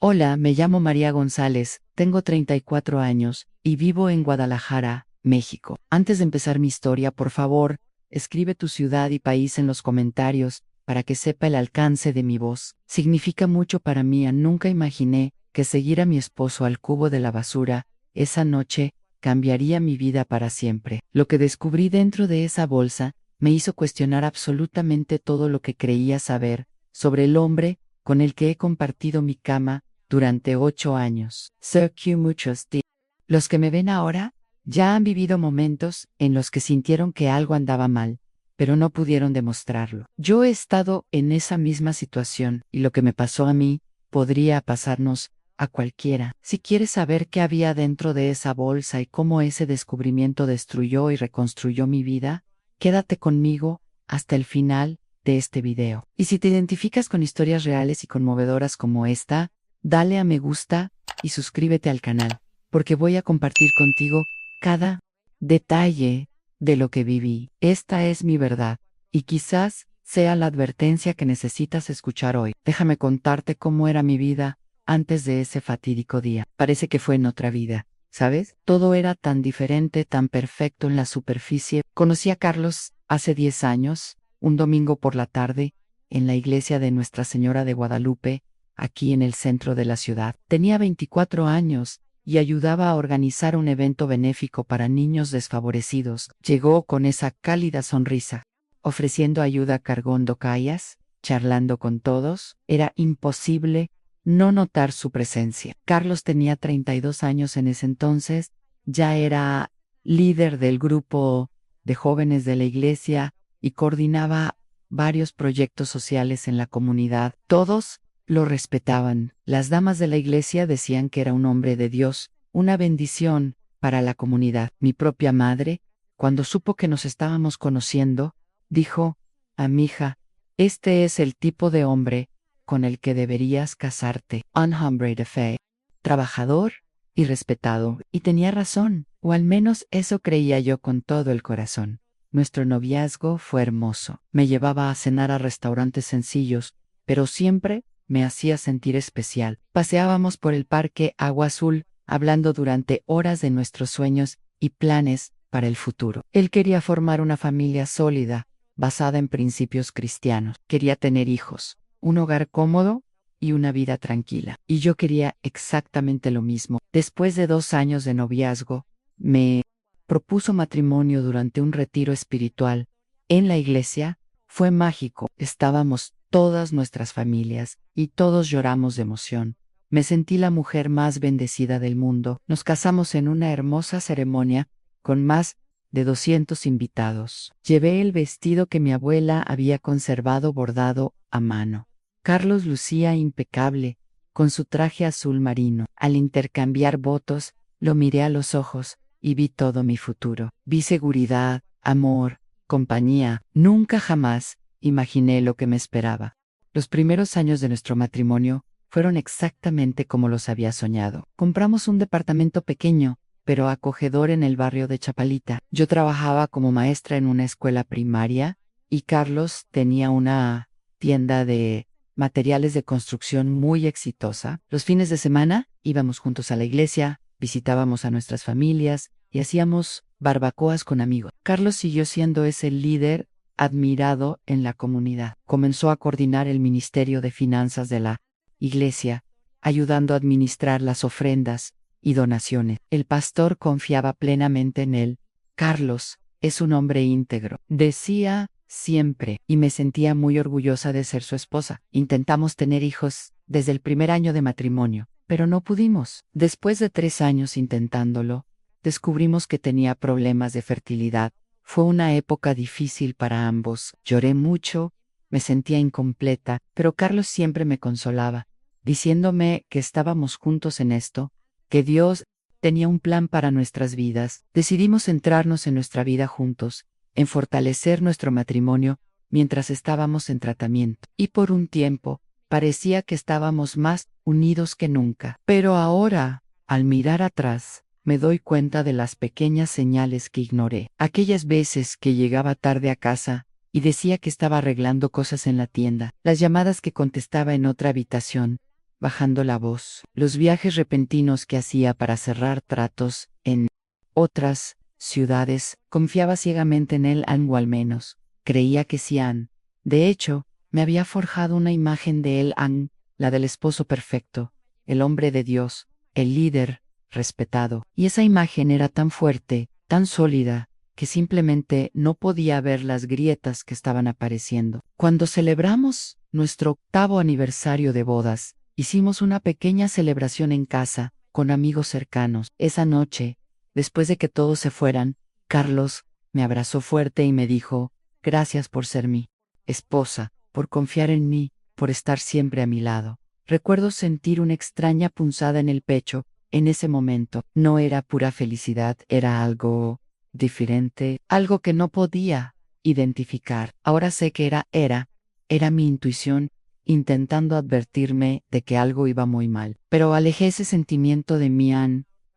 Hola, me llamo María González, tengo 34 años y vivo en Guadalajara, México. Antes de empezar mi historia, por favor, escribe tu ciudad y país en los comentarios para que sepa el alcance de mi voz. Significa mucho para mí. Nunca imaginé que seguir a mi esposo al cubo de la basura esa noche cambiaría mi vida para siempre. Lo que descubrí dentro de esa bolsa me hizo cuestionar absolutamente todo lo que creía saber sobre el hombre con el que he compartido mi cama durante 8 años. Sé que muchos de los que me ven ahora ya han vivido momentos en los que sintieron que algo andaba mal, pero no pudieron demostrarlo. Yo he estado en esa misma situación y lo que me pasó a mí podría pasarnos a cualquiera. Si quieres saber qué había dentro de esa bolsa y cómo ese descubrimiento destruyó y reconstruyó mi vida, quédate conmigo hasta el final de este video. Y si te identificas con historias reales y conmovedoras como esta, dale a me gusta y suscríbete al canal, porque voy a compartir contigo cada detalle de lo que viví. Esta es mi verdad, y quizás sea la advertencia que necesitas escuchar hoy. Déjame contarte cómo era mi vida antes de ese fatídico día. Parece que fue en otra vida, ¿sabes? Todo era tan diferente, tan perfecto en la superficie. Conocí a Carlos hace 10 años, un domingo por la tarde, en la iglesia de Nuestra Señora de Guadalupe, aquí en el centro de la ciudad. Tenía 24 años y ayudaba a organizar un evento benéfico para niños desfavorecidos. Llegó con esa cálida sonrisa, ofreciendo ayuda cargando callas, charlando con todos. Era imposible no notar su presencia. Carlos tenía 32 años en ese entonces, ya era líder del grupo de jóvenes de la iglesia y coordinaba varios proyectos sociales en la comunidad. Todos lo respetaban. Las damas de la iglesia decían que era un hombre de Dios, una bendición para la comunidad. Mi propia madre, cuando supo que nos estábamos conociendo, dijo a mi hija: este es el tipo de hombre con el que deberías casarte. Un hombre de fe, trabajador y respetado. Y tenía razón, o al menos eso creía yo con todo el corazón. Nuestro noviazgo fue hermoso. Me llevaba a cenar a restaurantes sencillos, pero siempre me hacía sentir especial. Paseábamos por el parque Agua Azul, hablando durante horas de nuestros sueños y planes para el futuro. Él quería formar una familia sólida, basada en principios cristianos. Quería tener hijos, un hogar cómodo y una vida tranquila. Y yo quería exactamente lo mismo. Después de 2 años de noviazgo, me propuso matrimonio durante un retiro espiritual en la iglesia. Fue mágico. Estábamos todas nuestras familias y todos lloramos de emoción. Me sentí la mujer más bendecida del mundo. Nos casamos en una hermosa ceremonia con más de 200 invitados. Llevé el vestido que mi abuela había conservado bordado a mano. Carlos lucía impecable, con su traje azul marino. Al intercambiar votos, lo miré a los ojos y vi todo mi futuro. Vi seguridad, amor, compañía. Nunca jamás imaginé lo que me esperaba. Los primeros años de nuestro matrimonio fueron exactamente como los había soñado. Compramos un departamento pequeño, pero acogedor en el barrio de Chapalita. Yo trabajaba como maestra en una escuela primaria y Carlos tenía una tienda de materiales de construcción muy exitosa. Los fines de semana íbamos juntos a la iglesia, visitábamos a nuestras familias y hacíamos barbacoas con amigos. Carlos siguió siendo ese líder admirado en la comunidad. Comenzó a coordinar el Ministerio de Finanzas de la iglesia, ayudando a administrar las ofrendas y donaciones. El pastor confiaba plenamente en él. Carlos es un hombre íntegro, decía siempre, y me sentía muy orgullosa de ser su esposa. Intentamos tener hijos desde el primer año de matrimonio, pero no pudimos. Después de 3 años intentándolo, descubrimos que tenía problemas de fertilidad. Fue una época difícil para ambos. Lloré mucho, me sentía incompleta, pero Carlos siempre me consolaba, diciéndome que estábamos juntos en esto, que Dios tenía un plan para nuestras vidas. Decidimos centrarnos en nuestra vida juntos, en fortalecer nuestro matrimonio mientras estábamos en tratamiento. Y por un tiempo, parecía que estábamos más unidos que nunca. Pero ahora, al mirar atrás, me doy cuenta de las pequeñas señales que ignoré. Aquellas veces que llegaba tarde a casa y decía que estaba arreglando cosas en la tienda. Las llamadas que contestaba en otra habitación. bajando la voz. Los viajes repentinos que hacía para cerrar tratos en otras ciudades, confiaba ciegamente en él, o al menos creía que sí. De hecho, me había forjado una imagen de él, la del esposo perfecto, el hombre de Dios, el líder respetado. Y esa imagen era tan fuerte, tan sólida, que simplemente no podía ver las grietas que estaban apareciendo. Cuando celebramos nuestro 8º aniversario de bodas, hicimos una pequeña celebración en casa, con amigos cercanos. Esa noche, después de que todos se fueran, Carlos me abrazó fuerte y me dijo: gracias por ser mi esposa, por confiar en mí, por estar siempre a mi lado. Recuerdo sentir una extraña punzada en el pecho. En ese momento, no era pura felicidad, era algo diferente, algo que no podía identificar. Ahora sé que era mi intuición intentando advertirme de que algo iba muy mal. Pero alejé ese sentimiento de mí.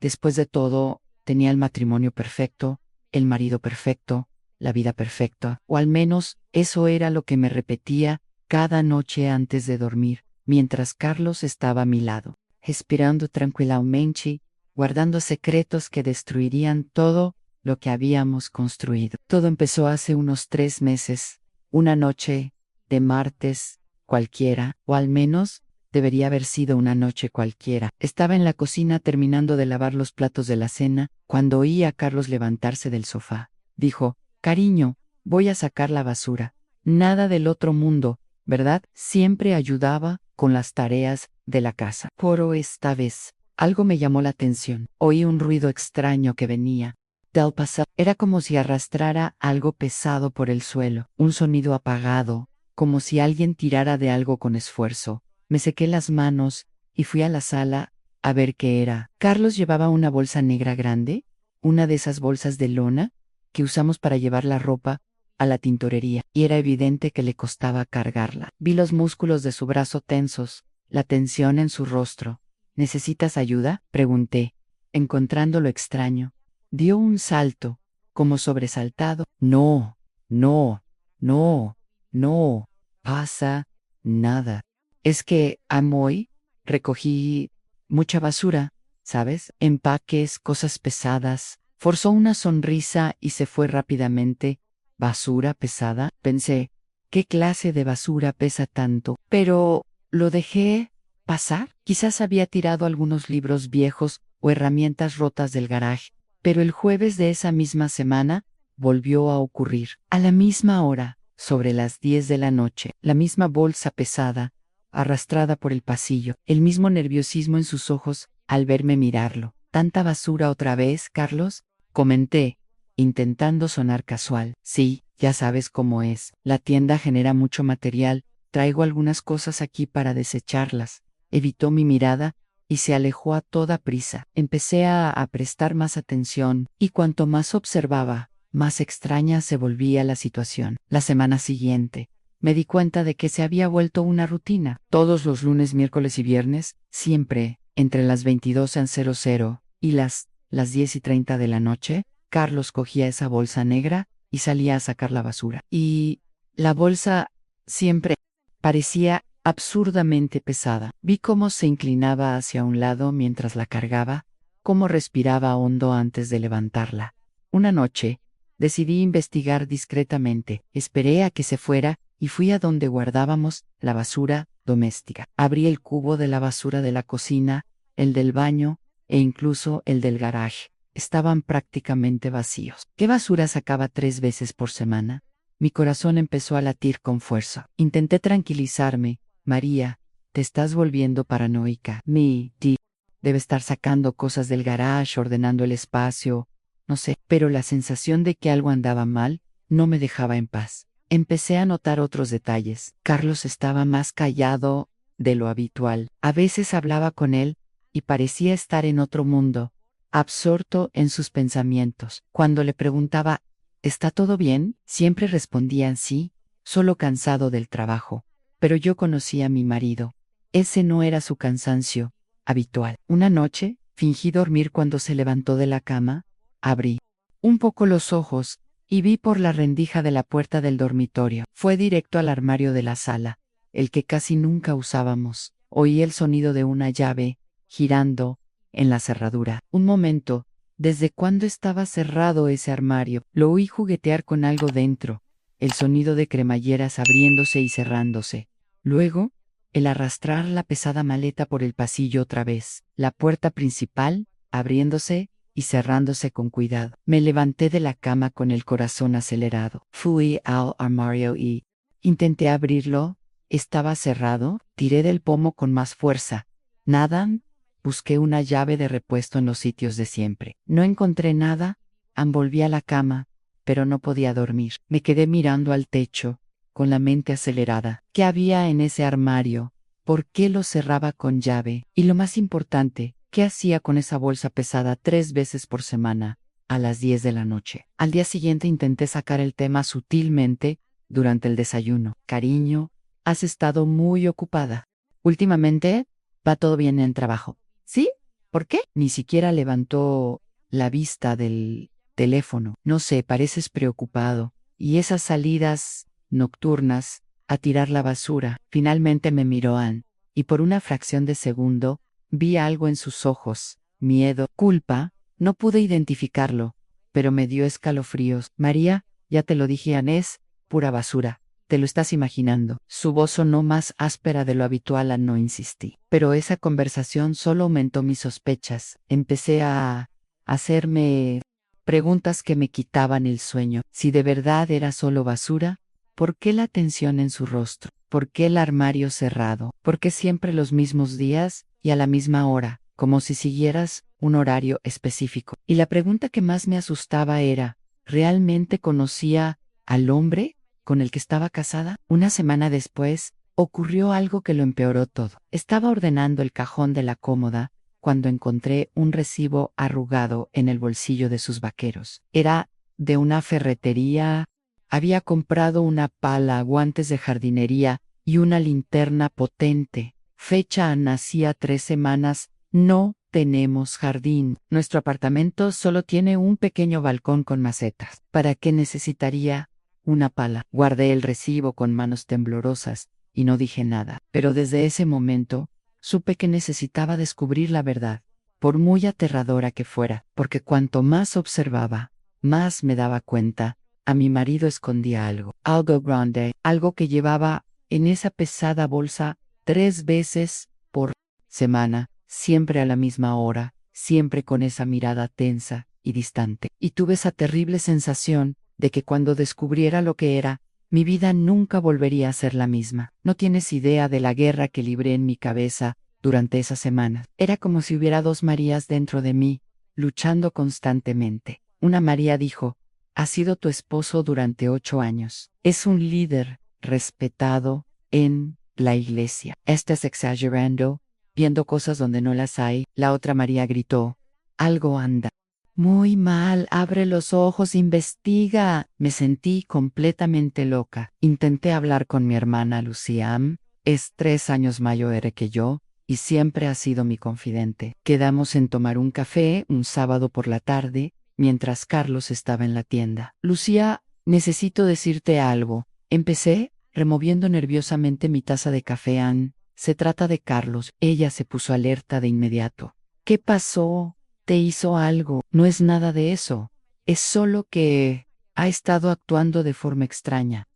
Después de todo, tenía el matrimonio perfecto, el marido perfecto, la vida perfecta, o al menos eso era lo que me repetía cada noche antes de dormir, mientras Carlos estaba a mi lado, respirando tranquilamente, guardando secretos que destruirían todo lo que habíamos construido. Todo empezó hace unos 3 meses, una noche de martes cualquiera, o al menos debería haber sido una noche cualquiera. Estaba en la cocina terminando de lavar los platos de la cena, cuando oí a Carlos levantarse del sofá. Dijo: cariño, voy a sacar la basura. Nada del otro mundo, ¿verdad? Siempre ayudaba con las tareas de la casa. Pero esta vez, algo me llamó la atención. Oí un ruido extraño que venía del pasado. Era como si arrastrara algo pesado por el suelo, un sonido apagado, como si alguien tirara de algo con esfuerzo. Me sequé las manos y fui a la sala a ver qué era. Carlos llevaba una bolsa negra grande, una de esas bolsas de lona que usamos para llevar la ropa a la tintorería, y era evidente que le costaba cargarla. Vi los músculos de su brazo tensos, la tensión en su rostro. ¿Necesitas ayuda?, pregunté, encontrándolo extraño. Dio un salto, como sobresaltado. No, no, no, no pasa nada. Es que, hoy recogí mucha basura, ¿sabes? Empaques, cosas pesadas. Forzó una sonrisa y se fue rápidamente. ¿Basura pesada?, pensé. ¿Qué clase de basura pesa tanto? Pero lo dejé pasar. Quizás había tirado algunos libros viejos o herramientas rotas del garaje. Pero el jueves de esa misma semana volvió a ocurrir. A la misma hora, sobre las 10 de la noche, la misma bolsa pesada, arrastrada por el pasillo, el mismo nerviosismo en sus ojos al verme mirarlo. ¿Tanta basura otra vez, Carlos?, comenté, intentando sonar casual. Sí, ya sabes cómo es. La tienda genera mucho material. Traigo algunas cosas aquí para desecharlas. Evitó mi mirada y se alejó a toda prisa. Empecé a prestar más atención, y cuanto más observaba, más extraña se volvía la situación. La semana siguiente, me di cuenta de que se había vuelto una rutina. Todos los lunes, miércoles y viernes, siempre, entre las 22:00 y las 10:30 de la noche, Carlos cogía esa bolsa negra y salía a sacar la basura. Y la bolsa siempre parecía absurdamente pesada. Vi cómo se inclinaba hacia un lado mientras la cargaba, cómo respiraba hondo antes de levantarla. Una noche, decidí investigar discretamente. Esperé a que se fuera y fui a donde guardábamos la basura doméstica. Abrí el cubo de la basura de la cocina, el del baño e incluso el del garaje. Estaban prácticamente vacíos. ¿Qué basura sacaba 3 veces por semana? Mi corazón empezó a latir con fuerza. Intenté tranquilizarme. María, te estás volviendo paranoica. Debe estar sacando cosas del garage, ordenando el espacio, no sé. Pero la sensación de que algo andaba mal no me dejaba en paz. Empecé a notar otros detalles. Carlos estaba más callado de lo habitual. A veces hablaba con él y parecía estar en otro mundo, absorto en sus pensamientos. Cuando le preguntaba: ¿está todo bien?, siempre respondía sí, solo cansado del trabajo. Pero yo conocía a mi marido. Ese no era su cansancio habitual. Una noche, fingí dormir cuando se levantó de la cama. Abrí un poco los ojos y vi por la rendija de la puerta del dormitorio. Fue directo al armario de la sala, el que casi nunca usábamos. Oí el sonido de una llave girando en la cerradura. Un momento. ¿Desde cuándo estaba cerrado ese armario? Lo oí juguetear con algo dentro, el sonido de cremalleras abriéndose y cerrándose. Luego, el arrastrar la pesada maleta por el pasillo otra vez, la puerta principal abriéndose y cerrándose con cuidado. Me levanté de la cama con el corazón acelerado. Fui al armario y intenté abrirlo. Estaba cerrado. Tiré del pomo con más fuerza. Nada. Busqué una llave de repuesto en los sitios de siempre. No encontré nada. Volví a la cama, pero no podía dormir. Me quedé mirando al techo, con la mente acelerada. ¿Qué había en ese armario? ¿Por qué lo cerraba con llave? Y lo más importante, ¿qué hacía con esa bolsa pesada 3 veces por semana, a las 10 de la noche? Al día siguiente intenté sacar el tema sutilmente durante el desayuno. Cariño, has estado muy ocupada. Últimamente, va todo bien en trabajo. ¿Sí? ¿Por qué? Ni siquiera levantó la vista del teléfono. No sé, pareces preocupado. Y esas salidas nocturnas a tirar la basura. Finalmente me miró Ann, y por una fracción de segundo vi algo en sus ojos. Miedo, culpa, no pude identificarlo, pero me dio escalofríos. María, ya te lo dije, Ann, es pura basura. Te lo estás imaginando. Su voz sonó más áspera de lo habitual. No insistí. Pero esa conversación solo aumentó mis sospechas. Empecé a hacerme preguntas que me quitaban el sueño. Si de verdad era solo basura, ¿por qué la tensión en su rostro? ¿Por qué el armario cerrado? ¿Por qué siempre los mismos días y a la misma hora, como si siguieras un horario específico? Y la pregunta que más me asustaba era, ¿realmente conocía al hombre con el que estaba casada? Una semana después, ocurrió algo que lo empeoró todo. Estaba ordenando el cajón de la cómoda cuando encontré un recibo arrugado en el bolsillo de sus vaqueros. Era de una ferretería. Había comprado una pala, guantes de jardinería y una linterna potente. Fecha: nacía 3 semanas. No tenemos jardín. Nuestro apartamento solo tiene un pequeño balcón con macetas. ¿Para qué necesitaría una pala? Guardé el recibo con manos temblorosas y no dije nada. Pero desde ese momento, supe que necesitaba descubrir la verdad, por muy aterradora que fuera, porque cuanto más observaba, más me daba cuenta. A mi marido escondía algo grande, algo que llevaba en esa pesada bolsa 3 veces por semana, siempre a la misma hora, siempre con esa mirada tensa y distante. Y tuve esa terrible sensación de que cuando descubriera lo que era, mi vida nunca volvería a ser la misma. No tienes idea de la guerra que libré en mi cabeza durante esa semana. Era como si hubiera 2 Marías dentro de mí, luchando constantemente. Una María dijo: ha sido tu esposo durante 8 años. Es un líder respetado en la iglesia. Estás exagerando, viendo cosas donde no las hay. La otra María gritó: algo anda muy mal, abre los ojos, investiga. Me sentí completamente loca. Intenté hablar con mi hermana Luciam. Es 3 años mayor que yo, y siempre ha sido mi confidente. Quedamos en tomar un café un sábado por la tarde, mientras Carlos estaba en la tienda. Lucía, necesito decirte algo. Empecé, removiendo nerviosamente mi taza de café. Ann, se trata de Carlos. Ella se puso alerta de inmediato. ¿Qué pasó? ¿Te hizo algo? No es nada de eso. Es solo que ha estado actuando de forma extraña.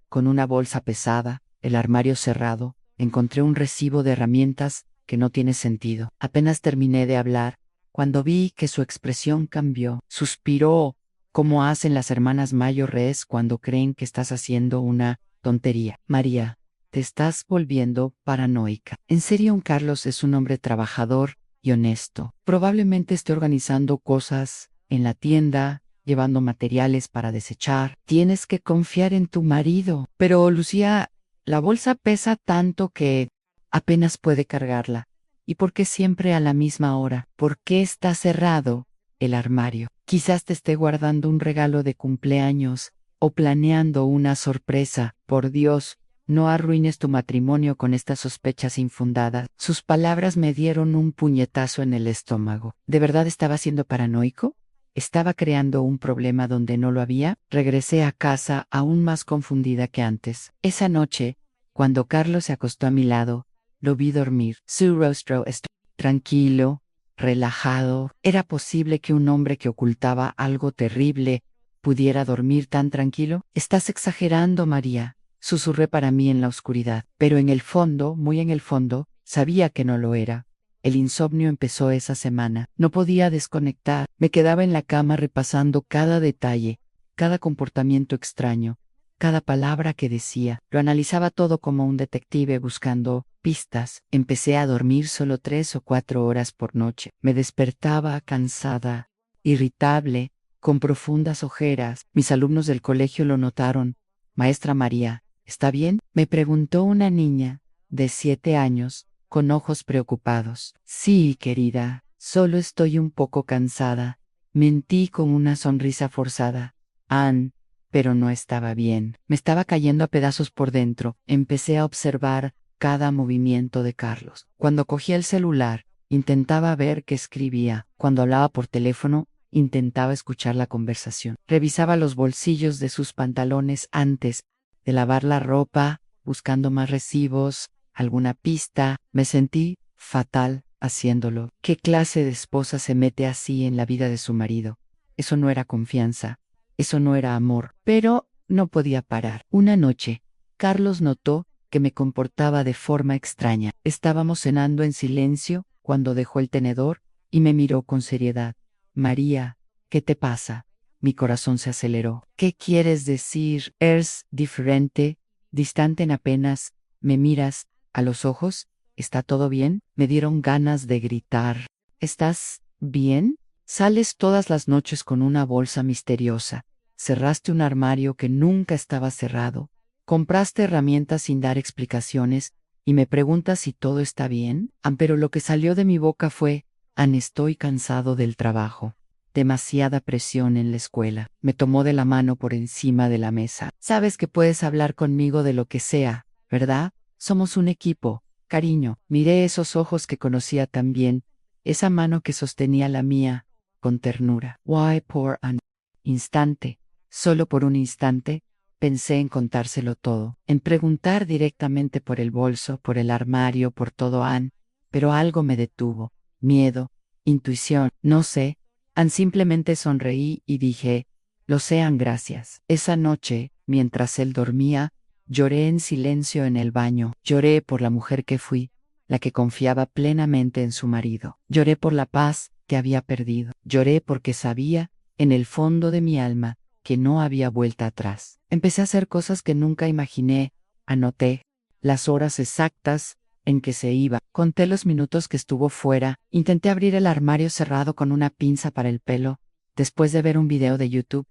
Con una bolsa pesada, el armario cerrado, encontré un recibo de herramientas que no tiene sentido. Apenas terminé de hablar, cuando vi que su expresión cambió. Suspiró, como hacen las hermanas mayores cuando creen que estás haciendo una tontería. María, te estás volviendo paranoica. En serio, Carlos es un hombre trabajador y honesto. Probablemente esté organizando cosas en la tienda, llevando materiales para desechar. Tienes que confiar en tu marido. Pero, Lucía, la bolsa pesa tanto que apenas puede cargarla. ¿Y por qué siempre a la misma hora? ¿Por qué está cerrado el armario? Quizás te esté guardando un regalo de cumpleaños o planeando una sorpresa. Por Dios, no arruines tu matrimonio con estas sospechas infundadas. Sus palabras me dieron un puñetazo en el estómago. ¿De verdad estaba siendo paranoico? ¿Estaba creando un problema donde no lo había? Regresé a casa aún más confundida que antes. Esa noche, cuando Carlos se acostó a mi lado, Lo vi dormir. Su rostro estaba tranquilo, relajado. ¿Era posible que un hombre que ocultaba algo terrible pudiera dormir tan tranquilo? Estás exagerando, María, susurré para mí en la oscuridad. Pero en el fondo, muy en el fondo, sabía que no lo era. El insomnio empezó esa semana. No podía desconectar. Me quedaba en la cama repasando cada detalle, cada comportamiento extraño, cada palabra que decía. Lo analizaba todo como un detective buscando pistas. Empecé a dormir solo 3 o 4 horas por noche. Me despertaba cansada, irritable, con profundas ojeras. Mis alumnos del colegio lo notaron. Maestra María, ¿está bien?, me preguntó una niña de 7 años, con ojos preocupados. Sí, querida, solo estoy un poco cansada. Mentí con una sonrisa forzada. Ann, pero no estaba bien. Me estaba cayendo a pedazos por dentro. Empecé a observar cada movimiento de Carlos. Cuando cogía el celular, intentaba ver qué escribía. Cuando hablaba por teléfono, intentaba escuchar la conversación. Revisaba los bolsillos de sus pantalones antes de lavar la ropa, buscando más recibos, alguna pista. Me sentí fatal haciéndolo. ¿Qué clase de esposa se mete así en la vida de su marido? Eso no era confianza. Eso no era amor. Pero no podía parar. Una noche, Carlos notó que me comportaba de forma extraña. Estábamos cenando en silencio cuando dejó el tenedor y me miró con seriedad. María, ¿qué te pasa? Mi corazón se aceleró. ¿Qué quieres decir? ¿Es diferente? Distante en apenas. ¿Me miras a los ojos? ¿Está todo bien? Me dieron ganas de gritar. ¿Estás bien? Sales todas las noches con una bolsa misteriosa. Cerraste un armario que nunca estaba cerrado. Compraste herramientas sin dar explicaciones y me preguntas si todo está bien. Pero lo que salió de mi boca fue: Ann, estoy cansado del trabajo. Demasiada presión en la escuela. Me tomó de la mano por encima de la mesa. Sabes que puedes hablar conmigo de lo que sea, ¿verdad? Somos un equipo, cariño. Miré esos ojos que conocía tan bien, esa mano que sostenía la mía, con ternura. Why poor Ann? Instante, solo por un instante, pensé en contárselo todo, en preguntar directamente por el bolso, por el armario, por todo Ann, pero algo me detuvo. Miedo, intuición, no sé. Ann, simplemente sonreí y dije: lo sean, gracias. Esa noche, mientras él dormía, lloré en silencio en el baño. Lloré por la mujer que fui, la que confiaba plenamente en su marido. Lloré por la paz que había perdido. Lloré porque sabía, en el fondo de mi alma, que no había vuelta atrás. Empecé a hacer cosas que nunca imaginé. Anoté las horas exactas en que se iba. Conté los minutos que estuvo fuera. Intenté abrir el armario cerrado con una pinza para el pelo. Después de ver un video de YouTube,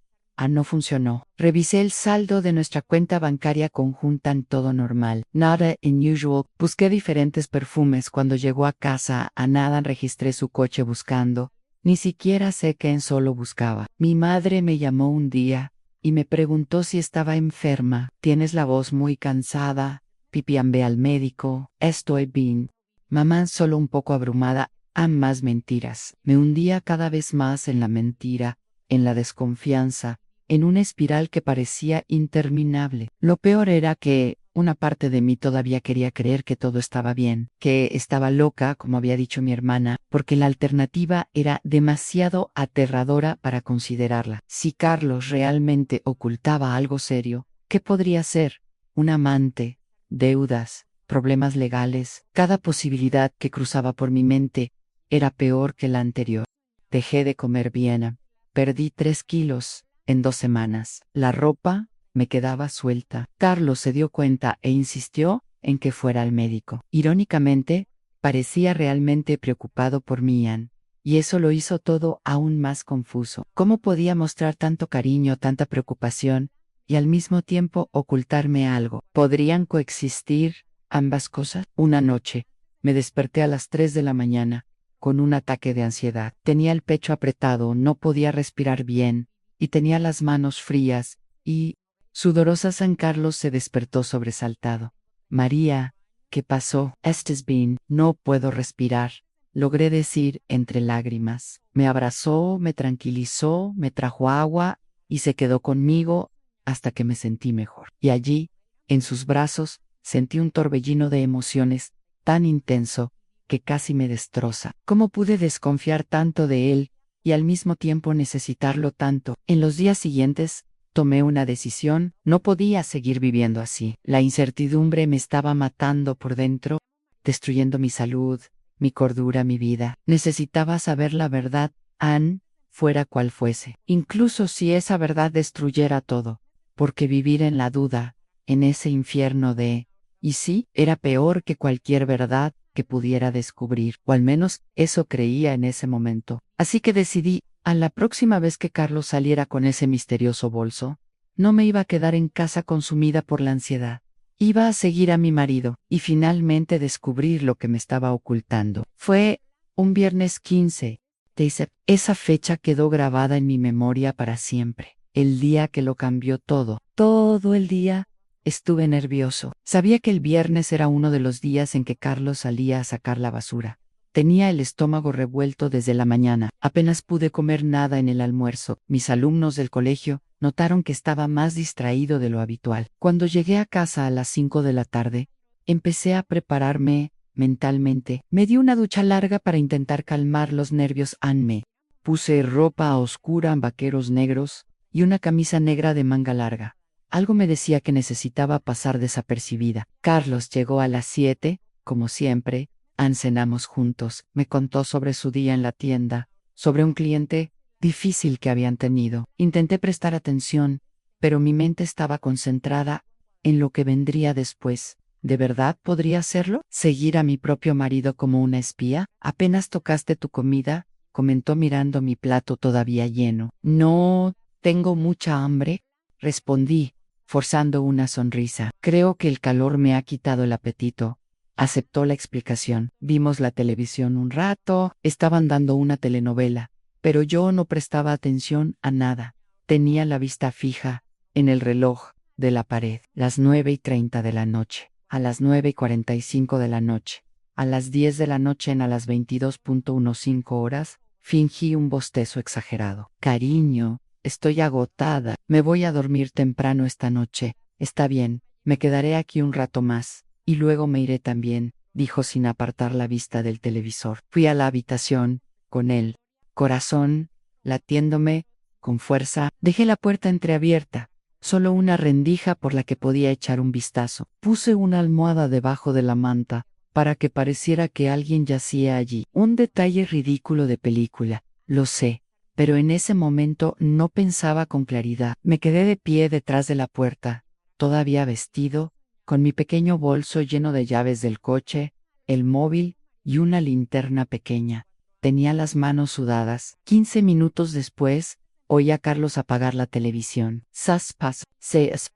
no funcionó. Revisé el saldo de nuestra cuenta bancaria conjunta, en todo normal. Nada unusual. Busqué diferentes perfumes. Cuando llegó a casa, a nada registré su coche buscando. Ni siquiera sé qué en solo buscaba. Mi madre me llamó un día y me preguntó si estaba enferma. Tienes la voz muy cansada. Ve al médico. Estoy bien. Mamá, solo un poco abrumada. Más mentiras. Me hundía cada vez más en la mentira, en la desconfianza, en una espiral que parecía interminable. Lo peor era que una parte de mí todavía quería creer que todo estaba bien, que estaba loca, como había dicho mi hermana, porque la alternativa era demasiado aterradora para considerarla. Si Carlos realmente ocultaba algo serio, ¿qué podría ser? Un amante, deudas, problemas legales. Cada posibilidad que cruzaba por mi mente era peor que la anterior. Dejé de comer bien. Perdí 3 kilos en 2 semanas. La ropa me quedaba suelta. Carlos se dio cuenta e insistió en que fuera al médico. Irónicamente, parecía realmente preocupado por mí, Ann, y eso lo hizo todo aún más confuso. ¿Cómo podía mostrar tanto cariño, tanta preocupación, y al mismo tiempo ocultarme algo? ¿Podrían coexistir ambas cosas? Una noche, me desperté a las 3 de la mañana, con un ataque de ansiedad. Tenía el pecho apretado, no podía respirar bien, y tenía las manos frías y sudorosas. San Carlos se despertó sobresaltado. María, ¿qué pasó? ¿Estás bien? No puedo respirar, logré decir entre lágrimas. Me abrazó, me tranquilizó, me trajo agua y se quedó conmigo hasta que me sentí mejor. Y allí, en sus brazos, sentí un torbellino de emociones tan intenso, que casi me destroza. ¿Cómo pude desconfiar tanto de él y al mismo tiempo necesitarlo tanto? En los días siguientes, tomé una decisión, no podía seguir viviendo así. La incertidumbre me estaba matando por dentro, destruyendo mi salud, mi cordura, mi vida. Necesitaba saber la verdad, Anne, fuera cual fuese. Incluso si esa verdad destruyera todo, porque vivir en la duda, en ese infierno de «¿y sí?» era peor que cualquier verdad que pudiera descubrir, o al menos eso creía en ese momento. Así que decidí, a la próxima vez que Carlos saliera con ese misterioso bolso, no me iba a quedar en casa consumida por la ansiedad. Iba a seguir a mi marido y finalmente descubrir lo que me estaba ocultando. Fue un viernes 15 de septiembre. Esa fecha quedó grabada en mi memoria para siempre. El día que lo cambió todo. Todo el día estuve nervioso. Sabía que el viernes era uno de los días en que Carlos salía a sacar la basura. Tenía el estómago revuelto desde la mañana. Apenas pude comer nada en el almuerzo. Mis alumnos del colegio notaron que estaba más distraído de lo habitual. Cuando llegué a casa a las 5 de la tarde, empecé a prepararme mentalmente. Me di una ducha larga para intentar calmar los nervios. Me puse ropa oscura, vaqueros negros y una camisa negra de manga larga. Algo me decía que necesitaba pasar desapercibida. Carlos llegó a las 7, como siempre. Cenamos juntos. Me contó sobre su día en la tienda, sobre un cliente difícil que habían tenido. Intenté prestar atención, pero mi mente estaba concentrada en lo que vendría después. ¿De verdad podría hacerlo? ¿Seguir a mi propio marido como una espía? Apenas tocaste tu comida, comentó mirando mi plato todavía lleno. No, tengo mucha hambre, respondí, forzando una sonrisa. Creo que el calor me ha quitado el apetito. Aceptó la explicación. Vimos la televisión un rato, estaban dando una telenovela, pero yo no prestaba atención a nada. Tenía la vista fija en el reloj de la pared. Las 9:30 de la noche, a las 9:45 de la noche, a las 10 de la noche a las 22:15 horas, fingí un bostezo exagerado. Cariño, estoy agotada, me voy a dormir temprano esta noche. Está bien, me quedaré aquí un rato más. Y luego me iré también, dijo sin apartar la vista del televisor. Fui a la habitación, con él, corazón, latiéndome, con fuerza. Dejé la puerta entreabierta, solo una rendija por la que podía echar un vistazo. Puse una almohada debajo de la manta, para que pareciera que alguien yacía allí. Un detalle ridículo de película, lo sé, pero en ese momento no pensaba con claridad. Me quedé de pie detrás de la puerta, todavía vestido, con mi pequeño bolso lleno de llaves del coche, el móvil y una linterna pequeña. Tenía las manos sudadas. 15 minutos después, oí a Carlos apagar la televisión. Saspas,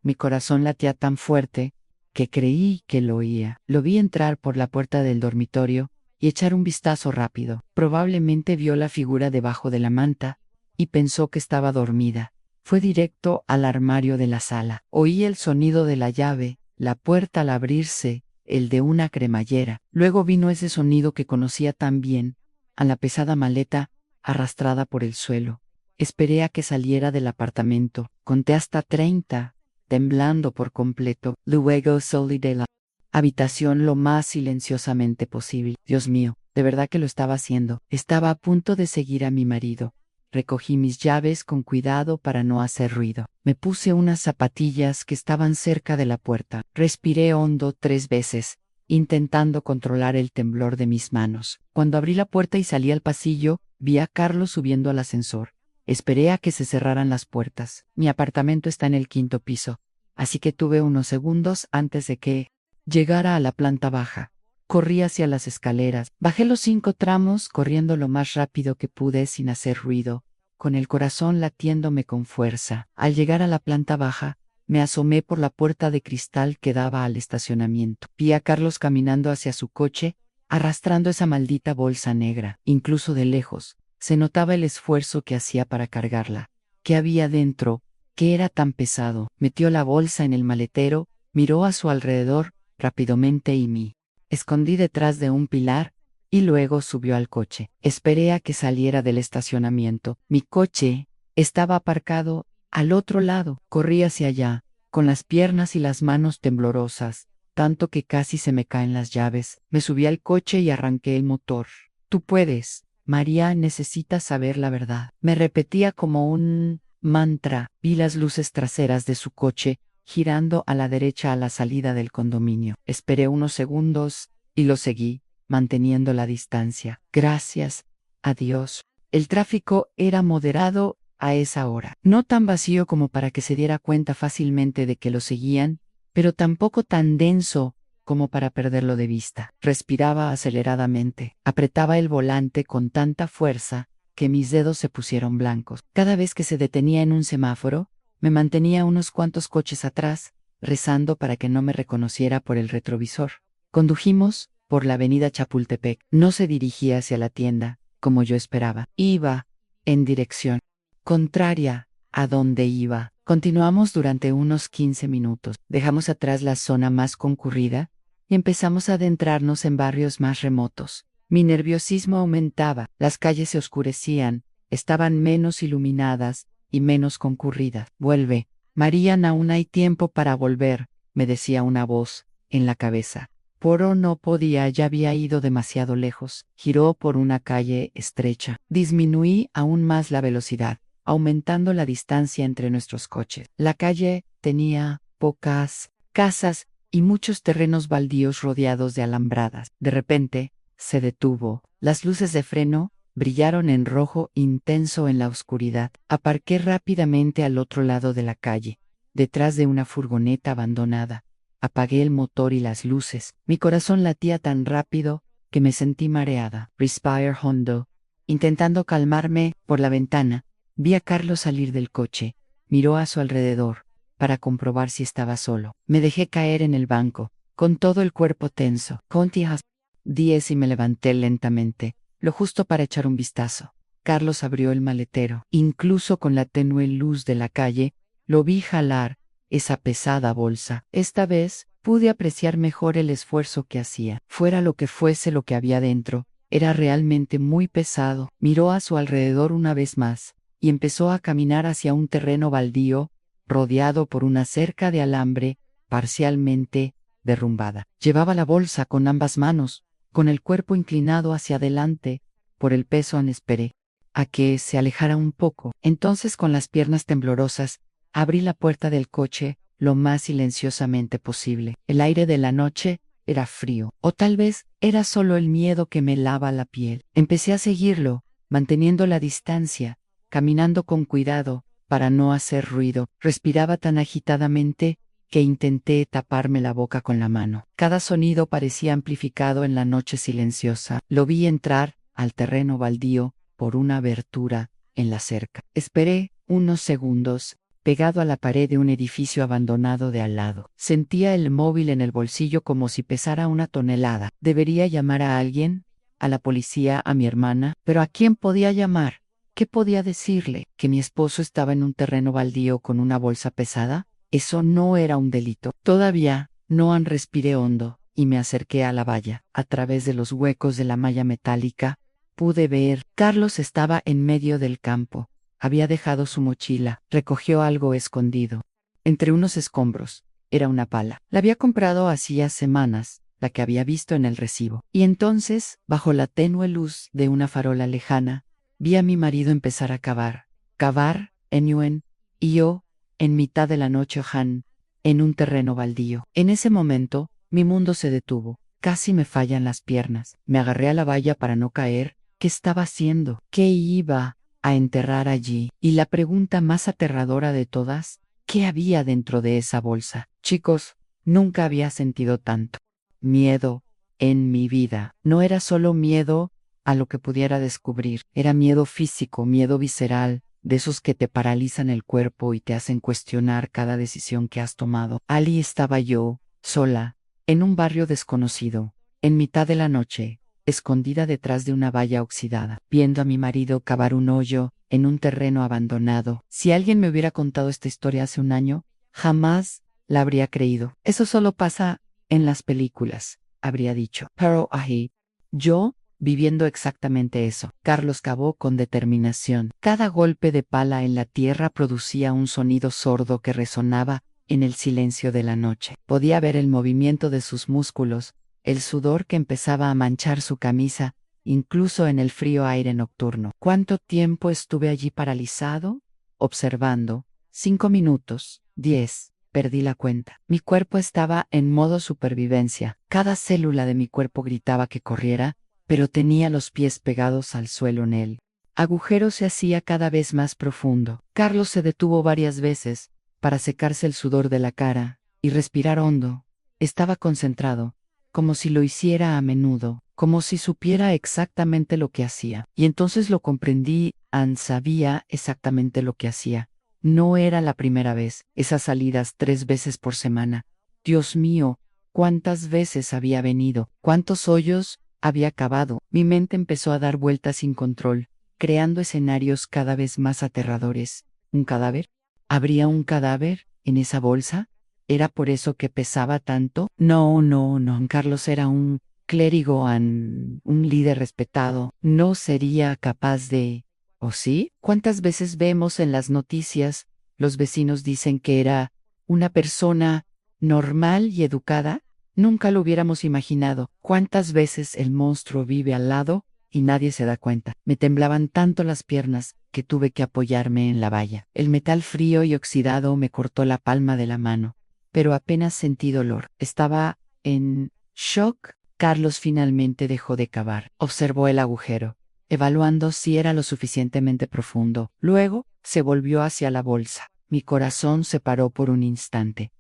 mi corazón latía tan fuerte que creí que lo oía. Lo vi entrar por la puerta del dormitorio y echar un vistazo rápido. Probablemente vio la figura debajo de la manta y pensó que estaba dormida. Fue directo al armario de la sala. Oí el sonido de la llave, la puerta al abrirse, el de una cremallera. Luego vino ese sonido que conocía tan bien, a la pesada maleta arrastrada por el suelo. Esperé a que saliera del apartamento. Conté hasta 30, temblando por completo. Luego salí de la habitación lo más silenciosamente posible. Dios mío, de verdad que lo estaba haciendo. Estaba a punto de seguir a mi marido. Recogí mis llaves con cuidado para no hacer ruido. Me puse unas zapatillas que estaban cerca de la puerta. Respiré hondo 3 veces, intentando controlar el temblor de mis manos. Cuando abrí la puerta y salí al pasillo, vi a Carlos subiendo al ascensor. Esperé a que se cerraran las puertas. Mi apartamento está en el 5º piso, así que tuve unos segundos antes de que llegara a la planta baja. Corrí hacia las escaleras. Bajé los 5 tramos corriendo lo más rápido que pude sin hacer ruido, con el corazón latiéndome con fuerza. Al llegar a la planta baja, me asomé por la puerta de cristal que daba al estacionamiento. Vi a Carlos caminando hacia su coche, arrastrando esa maldita bolsa negra. Incluso de lejos, se notaba el esfuerzo que hacía para cargarla. ¿Qué había dentro? ¿Qué era tan pesado? Metió la bolsa en el maletero, miró a su alrededor rápidamente y me escondí detrás de un pilar, y luego subió al coche. Esperé a que saliera del estacionamiento. Mi coche estaba aparcado al otro lado. Corrí hacia allá, con las piernas y las manos temblorosas, tanto que casi se me caen las llaves. Me subí al coche y arranqué el motor. Tú puedes. María necesita saber la verdad. Me repetía como un mantra. Vi las luces traseras de su coche girando a la derecha a la salida del condominio. Esperé unos segundos y lo seguí, manteniendo la distancia. Gracias a Dios. El tráfico era moderado a esa hora. No tan vacío como para que se diera cuenta fácilmente de que lo seguían, pero tampoco tan denso como para perderlo de vista. Respiraba aceleradamente. Apretaba el volante con tanta fuerza que mis dedos se pusieron blancos. Cada vez que se detenía en un semáforo, me mantenía unos cuantos coches atrás, rezando para que no me reconociera por el retrovisor. Condujimos por la avenida Chapultepec. No se dirigía hacia la tienda, como yo esperaba. Iba en dirección contraria a donde iba. Continuamos durante unos 15 minutos. Dejamos atrás la zona más concurrida y empezamos a adentrarnos en barrios más remotos. Mi nerviosismo aumentaba, las calles se oscurecían, estaban menos iluminadas y menos concurridas. Vuelve, Marían, aún hay tiempo para volver, me decía una voz en la cabeza. Pero no podía, ya había ido demasiado lejos. Giró por una calle estrecha. Disminuí aún más la velocidad, aumentando la distancia entre nuestros coches. La calle tenía pocas casas y muchos terrenos baldíos rodeados de alambradas. De repente, se detuvo. Las luces de freno brillaron en rojo intenso en la oscuridad. Aparqué rápidamente al otro lado de la calle, detrás de una furgoneta abandonada. Apagué el motor y las luces. Mi corazón latía tan rápido que me sentí mareada. Respire hondo. Intentando calmarme, por la ventana, vi a Carlos salir del coche. Miró a su alrededor para comprobar si estaba solo. Me dejé caer en el banco, con todo el cuerpo tenso. Contias 10 y me levanté lentamente, lo justo para echar un vistazo. Carlos abrió el maletero. Incluso con la tenue luz de la calle, lo vi jalar esa pesada bolsa. Esta vez pude apreciar mejor el esfuerzo que hacía. Fuera lo que fuese lo que había dentro, era realmente muy pesado. Miró a su alrededor una vez más y empezó a caminar hacia un terreno baldío, rodeado por una cerca de alambre, parcialmente derrumbada. Llevaba la bolsa con ambas manos, con el cuerpo inclinado hacia adelante. Por el peso esperé a que se alejara un poco. Entonces, con las piernas temblorosas, abrí la puerta del coche lo más silenciosamente posible. El aire de la noche era frío, o tal vez era solo el miedo que me helaba la piel. Empecé a seguirlo, manteniendo la distancia, caminando con cuidado para no hacer ruido. Respiraba tan agitadamente que intenté taparme la boca con la mano. Cada sonido parecía amplificado en la noche silenciosa. Lo vi entrar al terreno baldío por una abertura en la cerca. Esperé unos segundos, pegado a la pared de un edificio abandonado de al lado. Sentía el móvil en el bolsillo como si pesara 1 tonelada. ¿Debería llamar a alguien? ¿A la policía? ¿A mi hermana? ¿Pero a quién podía llamar? ¿Qué podía decirle? ¿Que mi esposo estaba en un terreno baldío con una bolsa pesada? Eso no era un delito. Todavía no respiré hondo y me acerqué a la valla. A través de los huecos de la malla metálica, pude ver. Carlos estaba en medio del campo. Había dejado su mochila. Recogió algo escondido entre unos escombros. Era una pala. La había comprado hacía semanas, la que había visto en el recibo. Y entonces, bajo la tenue luz de una farola lejana, vi a mi marido empezar a cavar. Cavar, Enyuen, y yo, en mitad de la noche Han, en un terreno baldío. En ese momento, mi mundo se detuvo. Casi me fallan las piernas. Me agarré a la valla para no caer. ¿Qué estaba haciendo? ¿Qué iba a enterrar allí? Y la pregunta más aterradora de todas, ¿qué había dentro de esa bolsa? Chicos, nunca había sentido tanto miedo en mi vida. No era solo miedo a lo que pudiera descubrir, era miedo físico, miedo visceral, de esos que te paralizan el cuerpo y te hacen cuestionar cada decisión que has tomado. Ali estaba yo, sola, en un barrio desconocido, en mitad de la noche, escondida detrás de una valla oxidada, viendo a mi marido cavar un hoyo en un terreno abandonado. Si alguien me hubiera contado esta historia hace un año, jamás la habría creído. Eso solo pasa en las películas, habría dicho. Pero ahí, yo, viviendo exactamente eso. Carlos cavó con determinación. Cada golpe de pala en la tierra producía un sonido sordo que resonaba en el silencio de la noche. Podía ver el movimiento de sus músculos, el sudor que empezaba a manchar su camisa, incluso en el frío aire nocturno. ¿Cuánto tiempo estuve allí paralizado? Observando. 5 minutos. 10. Perdí la cuenta. Mi cuerpo estaba en modo supervivencia. Cada célula de mi cuerpo gritaba que corriera, pero tenía los pies pegados al suelo en él. Agujero se hacía cada vez más profundo. Carlos se detuvo varias veces para secarse el sudor de la cara y respirar hondo. Estaba concentrado, como si lo hiciera a menudo, como si supiera exactamente lo que hacía. Y entonces lo comprendí, sabía exactamente lo que hacía. No era la primera vez, esas salidas 3 veces por semana. Dios mío, cuántas veces había venido, cuántos hoyos había cavado. Mi mente empezó a dar vueltas sin control, creando escenarios cada vez más aterradores. ¿Un cadáver? ¿Habría un cadáver en esa bolsa? ¿Era por eso que pesaba tanto? No, no, no. Carlos era un clérigo, un líder respetado. No sería capaz de... ¿O sí? ¿Cuántas veces vemos en las noticias, los vecinos dicen que era una persona normal y educada? Nunca lo hubiéramos imaginado. ¿Cuántas veces el monstruo vive al lado y nadie se da cuenta? Me temblaban tanto las piernas que tuve que apoyarme en la valla. El metal frío y oxidado me cortó la palma de la mano, pero apenas sentí dolor. Estaba en shock. Carlos finalmente dejó de cavar. Observó el agujero, evaluando si era lo suficientemente profundo. Luego se volvió hacia la bolsa. Mi corazón se paró por un instante.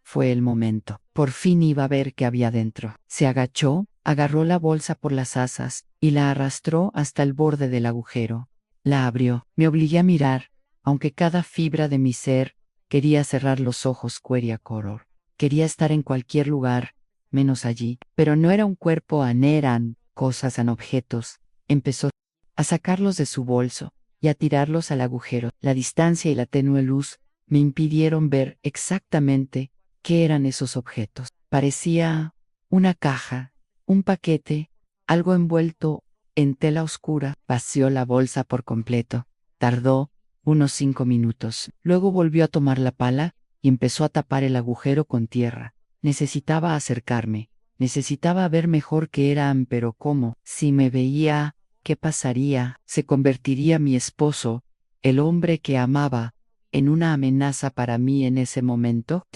Fue el momento. Por fin iba a ver qué había dentro. Se agachó, agarró la bolsa por las asas y la arrastró hasta el borde del agujero. La abrió. Me obligué a mirar, aunque cada fibra de mi ser quería cerrar los ojos. Horror. Quería estar en cualquier lugar, menos allí. Pero no era un cuerpo, eran cosas, objetos. Empezó a sacarlos de su bolso y a tirarlos al agujero. La distancia y la tenue luz me impidieron ver exactamente qué eran esos objetos. Parecía una caja, un paquete, algo envuelto en tela oscura. Vació la bolsa por completo. Tardó unos 5 minutos. Luego volvió a tomar la pala y empezó a tapar el agujero con tierra. Necesitaba acercarme. Necesitaba ver mejor qué eran, pero ¿cómo? Si me veía, ¿qué pasaría? ¿Se convertiría mi esposo, el hombre que amaba, en una amenaza para mí en ese momento?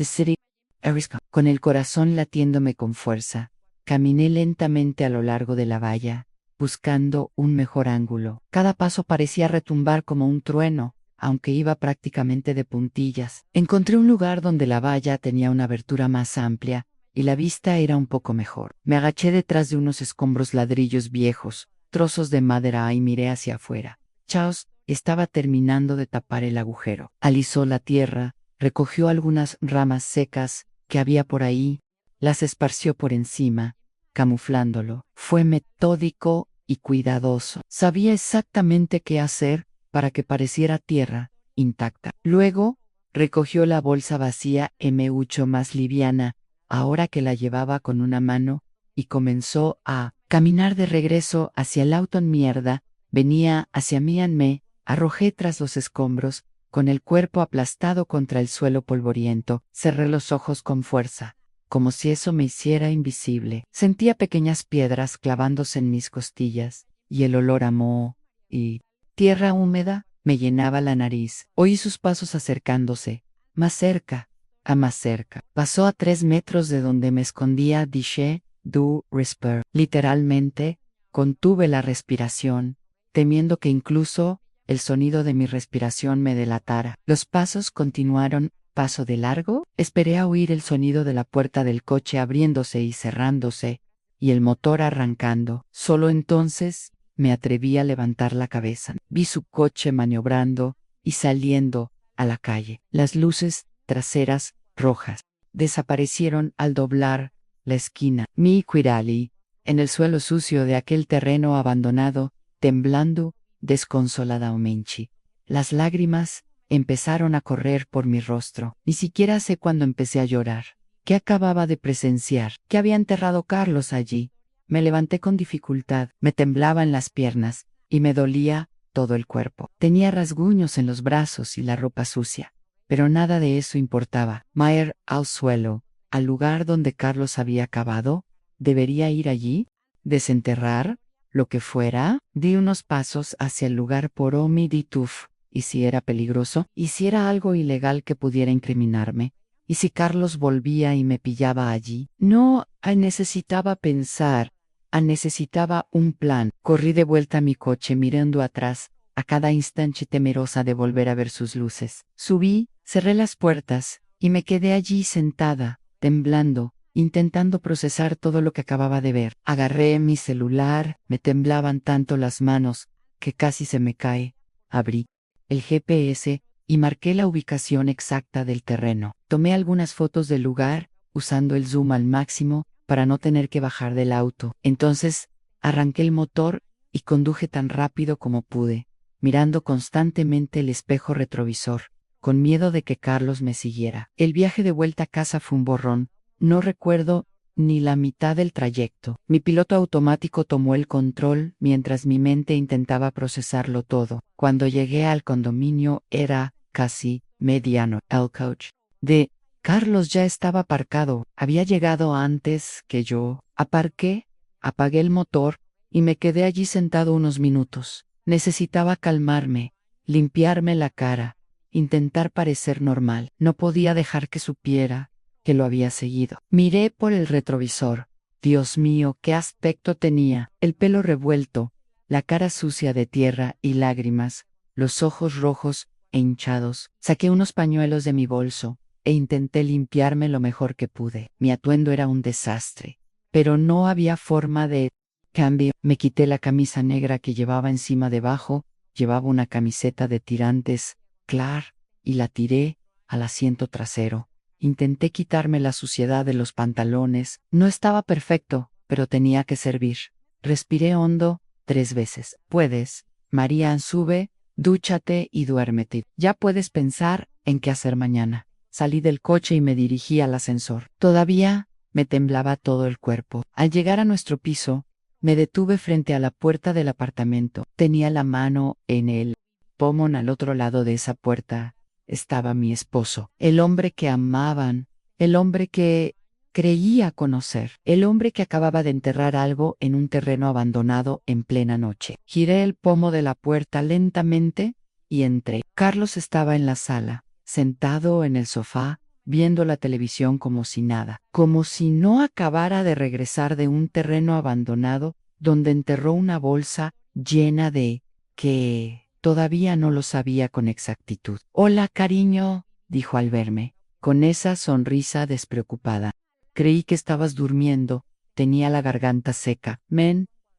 Con el corazón latiéndome con fuerza, caminé lentamente a lo largo de la valla, buscando un mejor ángulo. Cada paso parecía retumbar como un trueno, aunque iba prácticamente de puntillas. Encontré un lugar donde la valla tenía una abertura más amplia y la vista era un poco mejor. Me agaché detrás de unos escombros, ladrillos viejos, trozos de madera, y miré hacia afuera. Charles estaba terminando de tapar el agujero. Alisó la tierra, recogió algunas ramas secas que había por ahí, las esparció por encima, camuflándolo. Fue metódico y cuidadoso. Sabía exactamente qué hacer para que pareciera tierra intacta. Luego, recogió la bolsa vacía, mucho más liviana, ahora que la llevaba con una mano, y comenzó a caminar de regreso hacia el auto. En mierda, venía hacia mí. Me arrojé tras los escombros, con el cuerpo aplastado contra el suelo polvoriento. Cerré los ojos con fuerza, como si eso me hiciera invisible. Sentía pequeñas piedras clavándose en mis costillas, y el olor a moho y tierra húmeda me llenaba la nariz. Oí sus pasos acercándose, más cerca, a más cerca. Pasó a 3 metros de donde me escondía. Dije, du whisper. Literalmente, contuve la respiración, temiendo que incluso el sonido de mi respiración me delatara. Los pasos continuaron. Paso de largo. Esperé a oír el sonido de la puerta del coche abriéndose y cerrándose, y el motor arrancando. Solo entonces me atreví a levantar la cabeza. Vi su coche maniobrando y saliendo a la calle. Las luces traseras, rojas, desaparecieron al doblar la esquina. Mi Quirali, en el suelo sucio de aquel terreno abandonado, temblando, desconsolada. Omenchi. Las lágrimas empezaron a correr por mi rostro. Ni siquiera sé cuándo empecé a llorar. ¿Qué acababa de presenciar? ¿Qué había enterrado Carlos allí? Me levanté con dificultad, me temblaban las piernas y me dolía todo el cuerpo. Tenía rasguños en los brazos y la ropa sucia, pero nada de eso importaba. Mayer, al suelo, al lugar donde Carlos había cavado. ¿Debería ir allí? ¿Desenterrar? Lo que fuera. Di unos pasos hacia el lugar por Omidituf. ¿Y si era peligroso? ¿Y si era algo ilegal que pudiera incriminarme? ¿Y si Carlos volvía y me pillaba allí? No, necesitaba pensar. Necesitaba un plan. Corrí de vuelta a mi coche mirando atrás, a cada instante temerosa de volver a ver sus luces. Subí, cerré las puertas, y me quedé allí sentada, temblando, intentando procesar todo lo que acababa de ver. Agarré mi celular, me temblaban tanto las manos, que casi se me cae. Abrí el GPS, y marqué la ubicación exacta del terreno. Tomé algunas fotos del lugar, usando el zoom al máximo, para no tener que bajar del auto. Entonces, arranqué el motor, y conduje tan rápido como pude, mirando constantemente el espejo retrovisor, con miedo de que Carlos me siguiera. El viaje de vuelta a casa fue un borrón. No recuerdo ni la mitad del trayecto. Mi piloto automático tomó el control mientras mi mente intentaba procesarlo todo. Cuando llegué al condominio era casi mediano. El coche de Carlos ya estaba aparcado. Había llegado antes que yo. Aparqué, apagué el motor y me quedé allí sentado unos minutos. Necesitaba calmarme, limpiarme la cara, intentar parecer normal. No podía dejar que supiera que lo había seguido. Miré por el retrovisor. Dios mío, qué aspecto tenía. El pelo revuelto, la cara sucia de tierra y lágrimas, los ojos rojos e hinchados. Saqué unos pañuelos de mi bolso e intenté limpiarme lo mejor que pude. Mi atuendo era un desastre, pero no había forma de cambio. Me quité la camisa negra que llevaba encima debajo, llevaba una camiseta de tirantes, clar, y la tiré al asiento trasero. Intenté quitarme la suciedad de los pantalones. No estaba perfecto, pero tenía que servir. Respiré hondo 3 veces. Puedes, María, sube, dúchate y duérmete. Ya puedes pensar en qué hacer mañana. Salí del coche y me dirigí al ascensor. Todavía me temblaba todo el cuerpo. Al llegar a nuestro piso, me detuve frente a la puerta del apartamento. Tenía la mano en el pomo. Al otro lado de esa puerta estaba mi esposo, el hombre que amaban, el hombre que creía conocer, el hombre que acababa de enterrar algo en un terreno abandonado en plena noche. Giré el pomo de la puerta lentamente y entré. Carlos estaba en la sala, sentado en el sofá, viendo la televisión como si nada, como si no acabara de regresar de un terreno abandonado donde enterró una bolsa llena de que todavía no lo sabía con exactitud. Hola, cariño, dijo al verme, con esa sonrisa despreocupada. Creí que estabas durmiendo, tenía la garganta seca.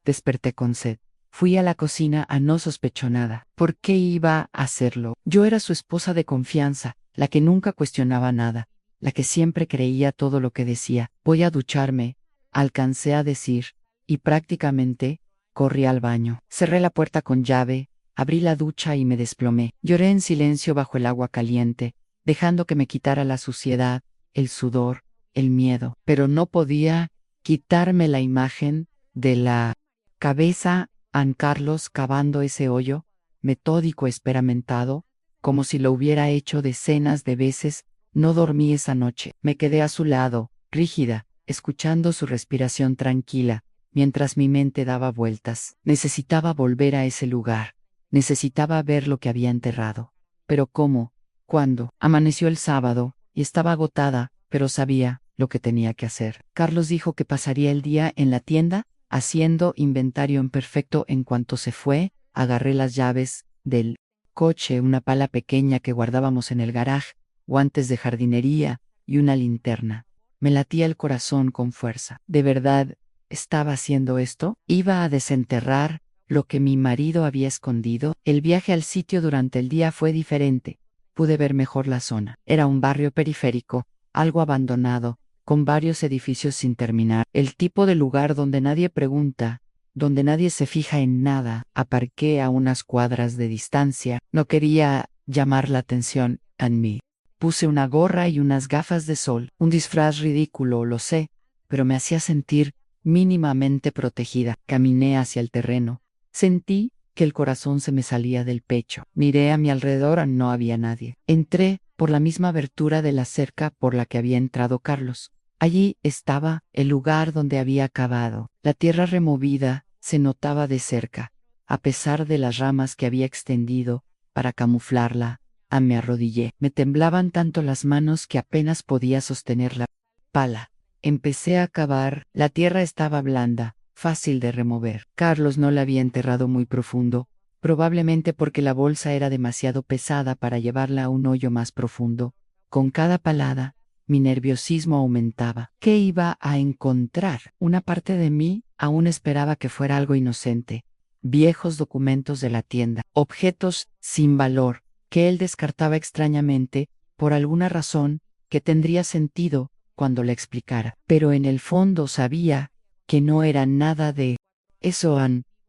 Desperté con sed. Fui a la cocina a no sospechó nada. ¿Por qué iba a hacerlo? Yo era su esposa de confianza, la que nunca cuestionaba nada, la que siempre creía todo lo que decía. Voy a ducharme, alcancé a decir, y prácticamente corrí al baño. Cerré la puerta con llave, abrí la ducha y me desplomé. Lloré en silencio bajo el agua caliente, dejando que me quitara la suciedad, el sudor, el miedo. Pero no podía quitarme la imagen de la cabeza An Carlos cavando ese hoyo, metódico, experimentado, como si lo hubiera hecho decenas de veces. No dormí esa noche. Me quedé a su lado, rígida, escuchando su respiración tranquila, mientras mi mente daba vueltas. Necesitaba volver a ese lugar. Necesitaba ver lo que había enterrado. Pero ¿cómo? ¿Cuándo? Amaneció el sábado, y estaba agotada, pero sabía lo que tenía que hacer. Carlos dijo que pasaría el día en la tienda, haciendo inventario imperfecto. En cuanto se fue, agarré las llaves del coche, una pala pequeña que guardábamos en el garaje, guantes de jardinería y una linterna. Me latía el corazón con fuerza. ¿De verdad estaba haciendo esto? ¿Iba a desenterrar lo que mi marido había escondido? El viaje al sitio durante el día fue diferente. Pude ver mejor la zona. Era un barrio periférico, algo abandonado, con varios edificios sin terminar. El tipo de lugar donde nadie pregunta, donde nadie se fija en nada. Aparqué a unas cuadras de distancia. No quería llamar la atención en mí. Puse una gorra y unas gafas de sol. Un disfraz ridículo, lo sé, pero me hacía sentir mínimamente protegida. Caminé hacia el terreno. Sentí que el corazón se me salía del pecho. Miré a mi alrededor, no había nadie. Entré por la misma abertura de la cerca por la que había entrado Carlos. Allí estaba el lugar donde había cavado. La tierra removida se notaba de cerca, a pesar de las ramas que había extendido para camuflarla. Me arrodillé. Me temblaban tanto las manos que apenas podía sostener la pala. Empecé a cavar. La tierra estaba blanda, fácil de remover. Carlos no la había enterrado muy profundo, probablemente porque la bolsa era demasiado pesada para llevarla a un hoyo más profundo. Con cada palada, mi nerviosismo aumentaba. ¿Qué iba a encontrar? Una parte de mí aún esperaba que fuera algo inocente. Viejos documentos de la tienda, objetos sin valor, que él descartaba extrañamente, por alguna razón, que tendría sentido cuando le explicara. Pero en el fondo sabía que no era nada de eso.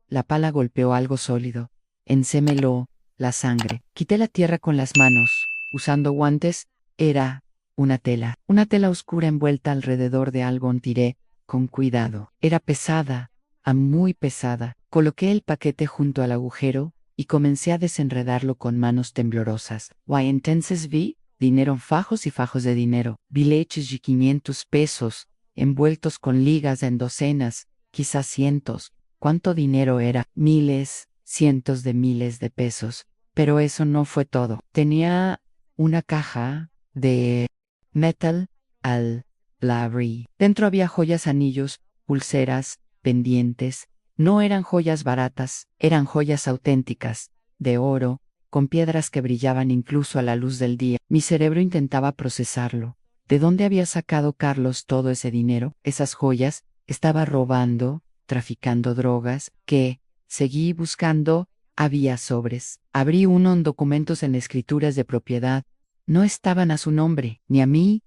La pala golpeó algo sólido. Ensémelo la sangre. Quité la tierra con las manos, usando guantes. Era una tela oscura envuelta alrededor de algo. Tiré con cuidado. Era pesada, muy pesada. Coloqué el paquete junto al agujero y comencé a desenredarlo con manos temblorosas. Entonces vi dinero, fajos y fajos de dinero, billetes de 500 pesos, envueltos con ligas en docenas, quizás cientos. ¿Cuánto dinero era? Miles, cientos de miles de pesos. Pero eso no fue todo. Tenía una caja de metal al labri. Dentro había joyas, anillos, pulseras, pendientes. No eran joyas baratas, eran joyas auténticas, de oro, con piedras que brillaban incluso a la luz del día. Mi cerebro intentaba procesarlo. ¿De dónde había sacado Carlos todo ese dinero, esas joyas? ¿Estaba robando, traficando drogas? ¿Qué? Seguí buscando. Había sobres. Abrí uno en documentos en escrituras de propiedad. No estaban a su nombre, ni a mí,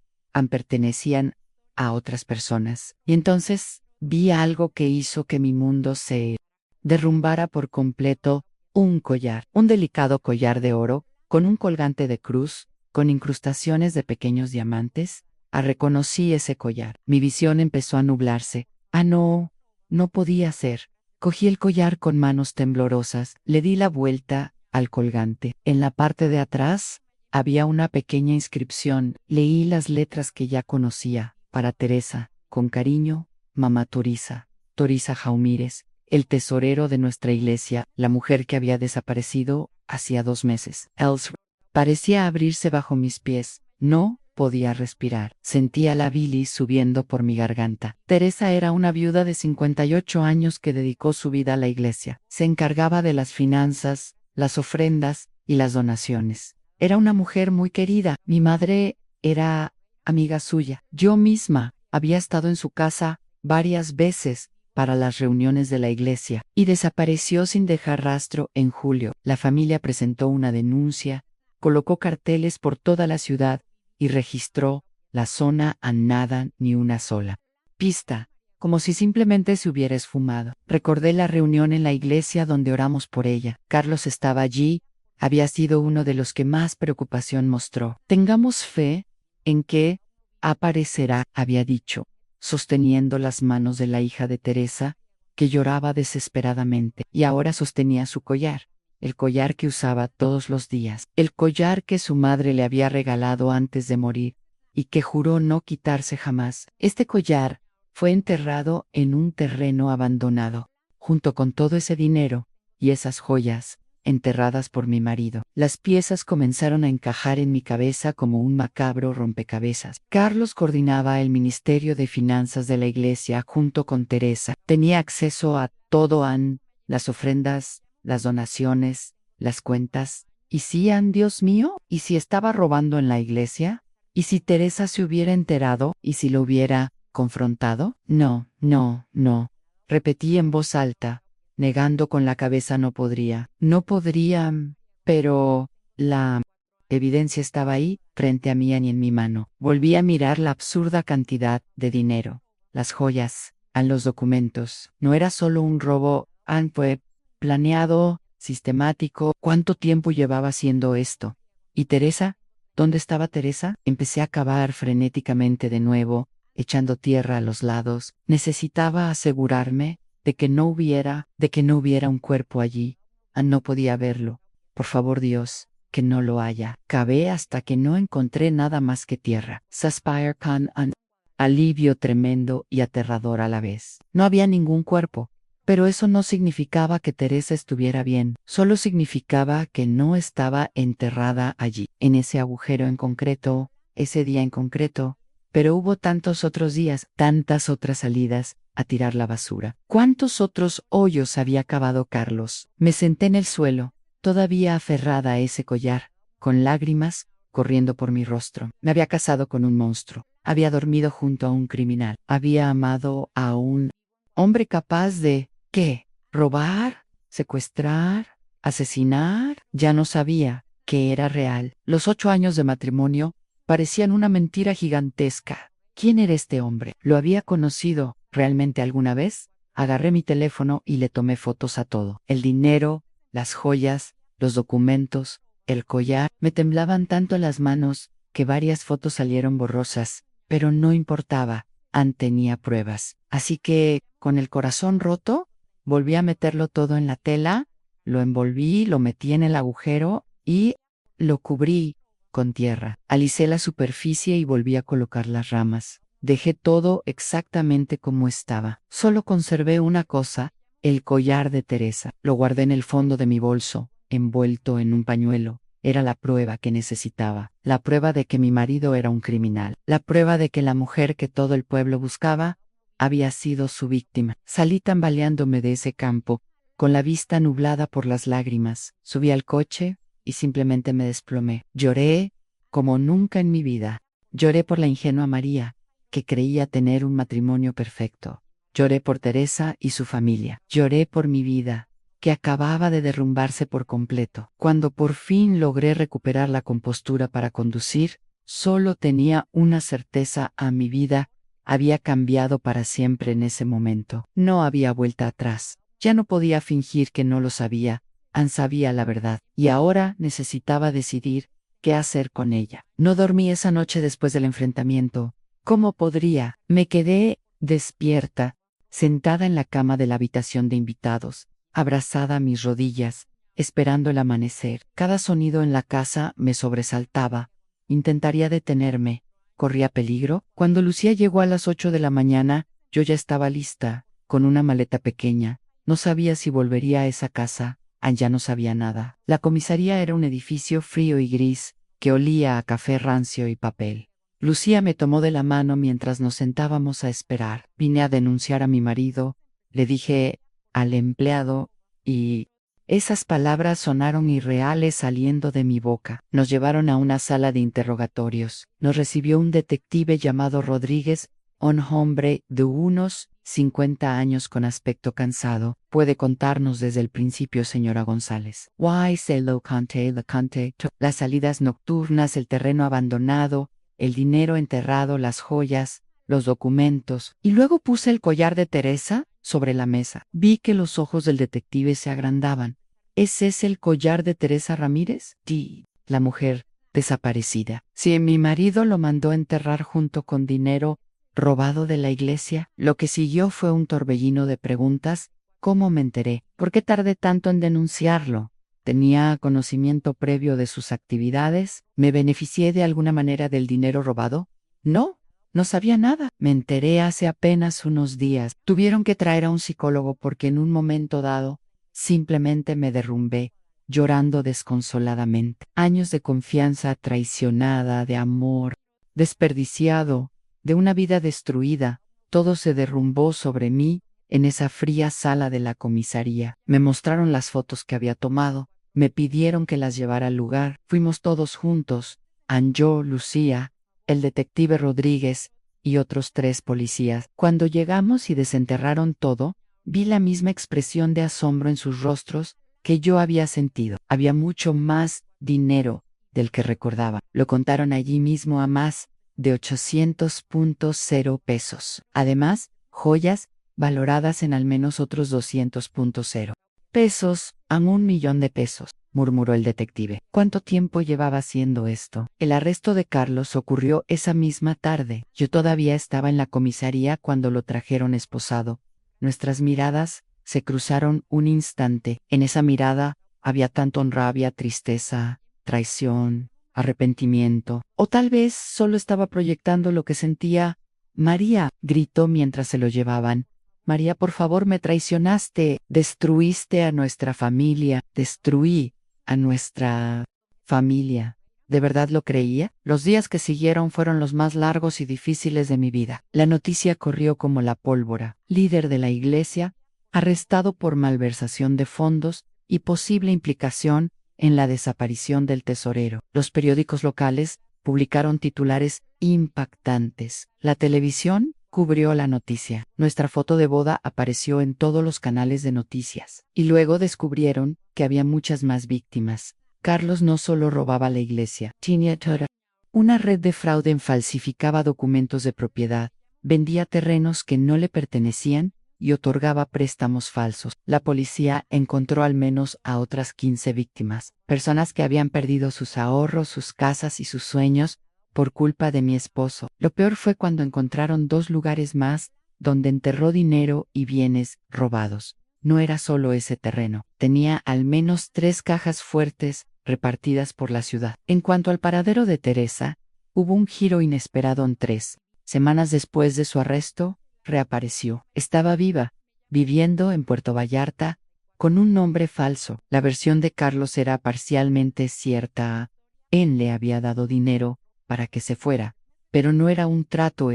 pertenecían a otras personas. Y entonces vi algo que hizo que mi mundo se derrumbara por completo. Un collar, un delicado collar de oro, con un colgante de cruz, con incrustaciones de pequeños diamantes. Reconocí ese collar. Mi visión empezó a nublarse. No, no podía ser. Cogí el collar con manos temblorosas, le di la vuelta al colgante. En la parte de atrás había una pequeña inscripción. Leí las letras que ya conocía. Para Teresa, con cariño, mamá Torisa, Torisa Jaumírez, el tesorero de nuestra iglesia, la mujer que había desaparecido hacía 2 meses. Parecía abrirse bajo mis pies. No podía respirar. Sentía la bilis subiendo por mi garganta. Teresa era una viuda de 58 años que dedicó su vida a la iglesia. Se encargaba de las finanzas, las ofrendas y las donaciones. Era una mujer muy querida. Mi madre era amiga suya. Yo misma había estado en su casa varias veces para las reuniones de la iglesia, y desapareció sin dejar rastro en julio. La familia presentó una denuncia, colocó carteles por toda la ciudad y registró la zona a nada ni una sola pista, como si simplemente se hubiera esfumado. Recordé la reunión en la iglesia donde oramos por ella. Carlos estaba allí, había sido uno de los que más preocupación mostró. Tengamos fe en que aparecerá, había dicho, sosteniendo las manos de la hija de Teresa, que lloraba desesperadamente, y ahora sostenía su collar, el collar que usaba todos los días, el collar que su madre le había regalado antes de morir, y que juró no quitarse jamás. Este collar fue enterrado en un terreno abandonado, junto con todo ese dinero y esas joyas, enterradas por mi marido. Las piezas comenzaron a encajar en mi cabeza como un macabro rompecabezas. Carlos coordinaba el Ministerio de Finanzas de la iglesia junto con Teresa. Tenía acceso a todo, las ofrendas, las donaciones, las cuentas. ¿Y si Dios mío? ¿Y si estaba robando en la iglesia? ¿Y si Teresa se hubiera enterado? ¿Y si lo hubiera confrontado? No, no, no. Repetí en voz alta, negando con la cabeza. No podría, pero la evidencia estaba ahí, frente a mí y en mi mano. Volví a mirar la absurda cantidad de dinero, las joyas, los documentos. No era solo un robo, fue planeado, sistemático. ¿Cuánto tiempo llevaba haciendo esto? ¿Y Teresa? ¿Dónde estaba Teresa? Empecé a cavar frenéticamente de nuevo, echando tierra a los lados. Necesitaba asegurarme de que no hubiera un cuerpo allí. No podía verlo. Por favor, Dios, que no lo haya. Cavé hasta que no encontré nada más que tierra. Suspire con un alivio tremendo y aterrador a la vez. No había ningún cuerpo. Pero eso no significaba que Teresa estuviera bien, solo significaba que no estaba enterrada allí, en ese agujero en concreto, ese día en concreto, pero hubo tantos otros días, tantas otras salidas a tirar la basura. ¿Cuántos otros hoyos había cavado Carlos? Me senté en el suelo, todavía aferrada a ese collar, con lágrimas corriendo por mi rostro. Me había casado con un monstruo, había dormido junto a un criminal, había amado a un hombre capaz de ¿qué? ¿Robar? ¿Secuestrar? ¿Asesinar? Ya no sabía que era real. Los 8 años de matrimonio parecían una mentira gigantesca. ¿Quién era este hombre? ¿Lo había conocido realmente alguna vez? Agarré mi teléfono y le tomé fotos a todo. El dinero, las joyas, los documentos, el collar. Me temblaban tanto las manos que varias fotos salieron borrosas, pero no importaba. Ann tenía pruebas. Así que, con el corazón roto, volví a meterlo todo en la tela, lo envolví, lo metí en el agujero y lo cubrí con tierra. Alicé la superficie y volví a colocar las ramas. Dejé todo exactamente como estaba. Solo conservé una cosa, el collar de Teresa. Lo guardé en el fondo de mi bolso, envuelto en un pañuelo. Era la prueba que necesitaba, la prueba de que mi marido era un criminal, la prueba de que la mujer que todo el pueblo buscaba había sido su víctima. Salí tambaleándome de ese campo, con la vista nublada por las lágrimas. Subí al coche y simplemente me desplomé. Lloré como nunca en mi vida. Lloré por la ingenua María, que creía tener un matrimonio perfecto. Lloré por Teresa y su familia. Lloré por mi vida, que acababa de derrumbarse por completo. Cuando por fin logré recuperar la compostura para conducir, solo tenía una certeza: a mi vida había cambiado para siempre en ese momento. No había vuelta atrás. Ya no podía fingir que no lo sabía. Ann sabía la verdad, y ahora necesitaba decidir qué hacer con ella. No dormí esa noche después del enfrentamiento. ¿Cómo podría? Me quedé despierta, sentada en la cama de la habitación de invitados, abrazada a mis rodillas, esperando el amanecer. Cada sonido en la casa me sobresaltaba. Intentaría detenerme. ¿Corría peligro? Cuando Lucía llegó a las 8 de la mañana, yo ya estaba lista, con una maleta pequeña. No sabía si volvería a esa casa. Ya no sabía nada. La comisaría era un edificio frío y gris, que olía a café rancio y papel. Lucía me tomó de la mano mientras nos sentábamos a esperar. Vine a denunciar a mi marido, le dije al empleado, y esas palabras sonaron irreales saliendo de mi boca. Nos llevaron a una sala de interrogatorios. Nos recibió un detective llamado Rodríguez, un hombre de unos 50 años con aspecto cansado. Puede contarnos desde el principio, señora González. Why se lo conté, las salidas nocturnas, el terreno abandonado, el dinero enterrado, las joyas, los documentos. Y luego puse el collar de Teresa sobre la mesa. Vi que los ojos del detective se agrandaban. ¿Es ese el collar de Teresa Ramírez? Sí, la mujer desaparecida. Si mi marido lo mandó enterrar junto con dinero robado de la iglesia. Lo que siguió fue un torbellino de preguntas. ¿Cómo me enteré? ¿Por qué tardé tanto en denunciarlo? ¿Tenía conocimiento previo de sus actividades? ¿Me beneficié de alguna manera del dinero robado? No, no sabía nada. Me enteré hace apenas unos días. Tuvieron que traer a un psicólogo porque en un momento dado simplemente me derrumbé, llorando desconsoladamente. Años de confianza traicionada, de amor desperdiciado, de una vida destruida, todo se derrumbó sobre mí en esa fría sala de la comisaría. Me mostraron las fotos que había tomado, me pidieron que las llevara al lugar. Fuimos todos juntos, Ann, yo, Lucía, el detective Rodríguez y otros 3 policías. Cuando llegamos y desenterraron todo, vi la misma expresión de asombro en sus rostros que yo había sentido. Había mucho más dinero del que recordaba. Lo contaron allí mismo a más de 800.0 pesos. Además, joyas valoradas en al menos otros 200.0 pesos, a 1.000.000 de pesos, murmuró el detective. ¿Cuánto tiempo llevaba haciendo esto? El arresto de Carlos ocurrió esa misma tarde. Yo todavía estaba en la comisaría cuando lo trajeron esposado. Nuestras miradas se cruzaron un instante. En esa mirada había tanto rabia, tristeza, traición, arrepentimiento, o tal vez solo estaba proyectando lo que sentía. María, gritó mientras se lo llevaban. María, por favor, me traicionaste, destruiste a nuestra familia, destruí a nuestra familia. ¿De verdad lo creía? Los días que siguieron fueron los más largos y difíciles de mi vida. La noticia corrió como la pólvora. Líder de la iglesia, arrestado por malversación de fondos y posible implicación en la desaparición del tesorero. Los periódicos locales publicaron titulares impactantes. La televisión cubrió la noticia. Nuestra foto de boda apareció en todos los canales de noticias. Y luego descubrieron que había muchas más víctimas. Carlos no solo robaba la iglesia, tenía toda una red de fraude, falsificaba documentos de propiedad, vendía terrenos que no le pertenecían y otorgaba préstamos falsos. La policía encontró al menos a otras 15 víctimas, personas que habían perdido sus ahorros, sus casas y sus sueños por culpa de mi esposo. Lo peor fue cuando encontraron 2 lugares más donde enterró dinero y bienes robados. No era solo ese terreno, tenía al menos 3 cajas fuertes repartidas por la ciudad. En cuanto al paradero de Teresa, hubo un giro inesperado en 3 semanas después de su arresto. Reapareció. Estaba viva, viviendo en Puerto Vallarta, con un nombre falso. La versión de Carlos era parcialmente cierta. Él le había dado dinero para que se fuera, pero no era un trato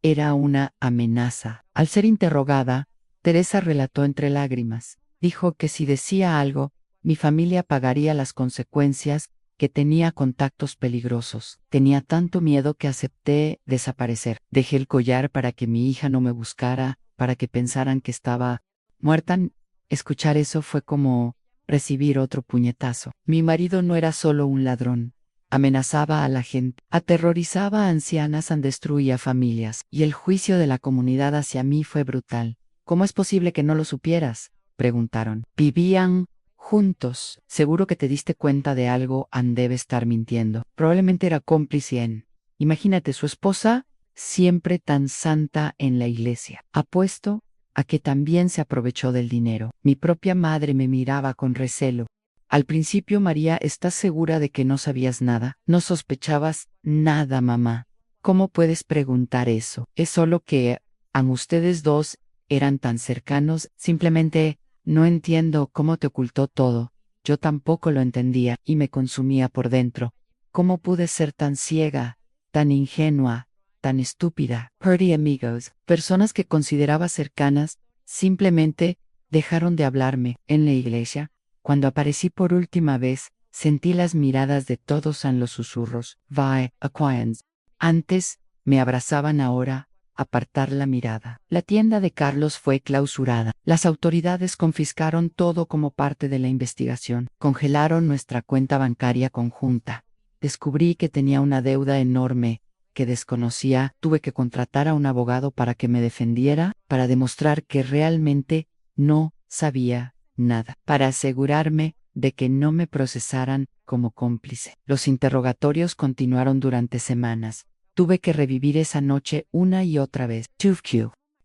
era una amenaza. Al ser interrogada, Teresa relató entre lágrimas. Dijo que si decía algo, mi familia pagaría las consecuencias, que tenía contactos peligrosos. Tenía tanto miedo que acepté desaparecer. Dejé el collar para que mi hija no me buscara, para que pensaran que estaba muerta. Escuchar eso fue como recibir otro puñetazo. Mi marido no era solo un ladrón. Amenazaba a la gente, aterrorizaba a ancianas, destruía familias, y el juicio de la comunidad hacia mí fue brutal. ¿Cómo es posible que no lo supieras?, preguntaron. Vivían juntos. Seguro que te diste cuenta de algo. Debe estar mintiendo. Probablemente era cómplice. Imagínate, su esposa, siempre tan santa en la iglesia. Apuesto a que también se aprovechó del dinero. Mi propia madre me miraba con recelo. Al principio, María, ¿estás segura de que no sabías nada? ¿No sospechabas nada, mamá? ¿Cómo puedes preguntar eso? Es solo que, ustedes dos eran tan cercanos. Simplemente no entiendo cómo te ocultó todo. Yo tampoco lo entendía y me consumía por dentro. ¿Cómo pude ser tan ciega, tan ingenua, tan estúpida? Perdí amigos, personas que consideraba cercanas, simplemente dejaron de hablarme. En la iglesia, cuando aparecí por última vez, sentí las miradas de todos en los susurros. Acquaintance. Antes me abrazaban, ahora apartar la mirada. La tienda de Carlos fue clausurada. Las autoridades confiscaron todo como parte de la investigación. Congelaron nuestra cuenta bancaria conjunta. Descubrí que tenía una deuda enorme que desconocía. Tuve que contratar a un abogado para que me defendiera, para demostrar que realmente no sabía nada, para asegurarme de que no me procesaran como cómplice. Los interrogatorios continuaron durante semanas. Tuve que revivir esa noche una y otra vez.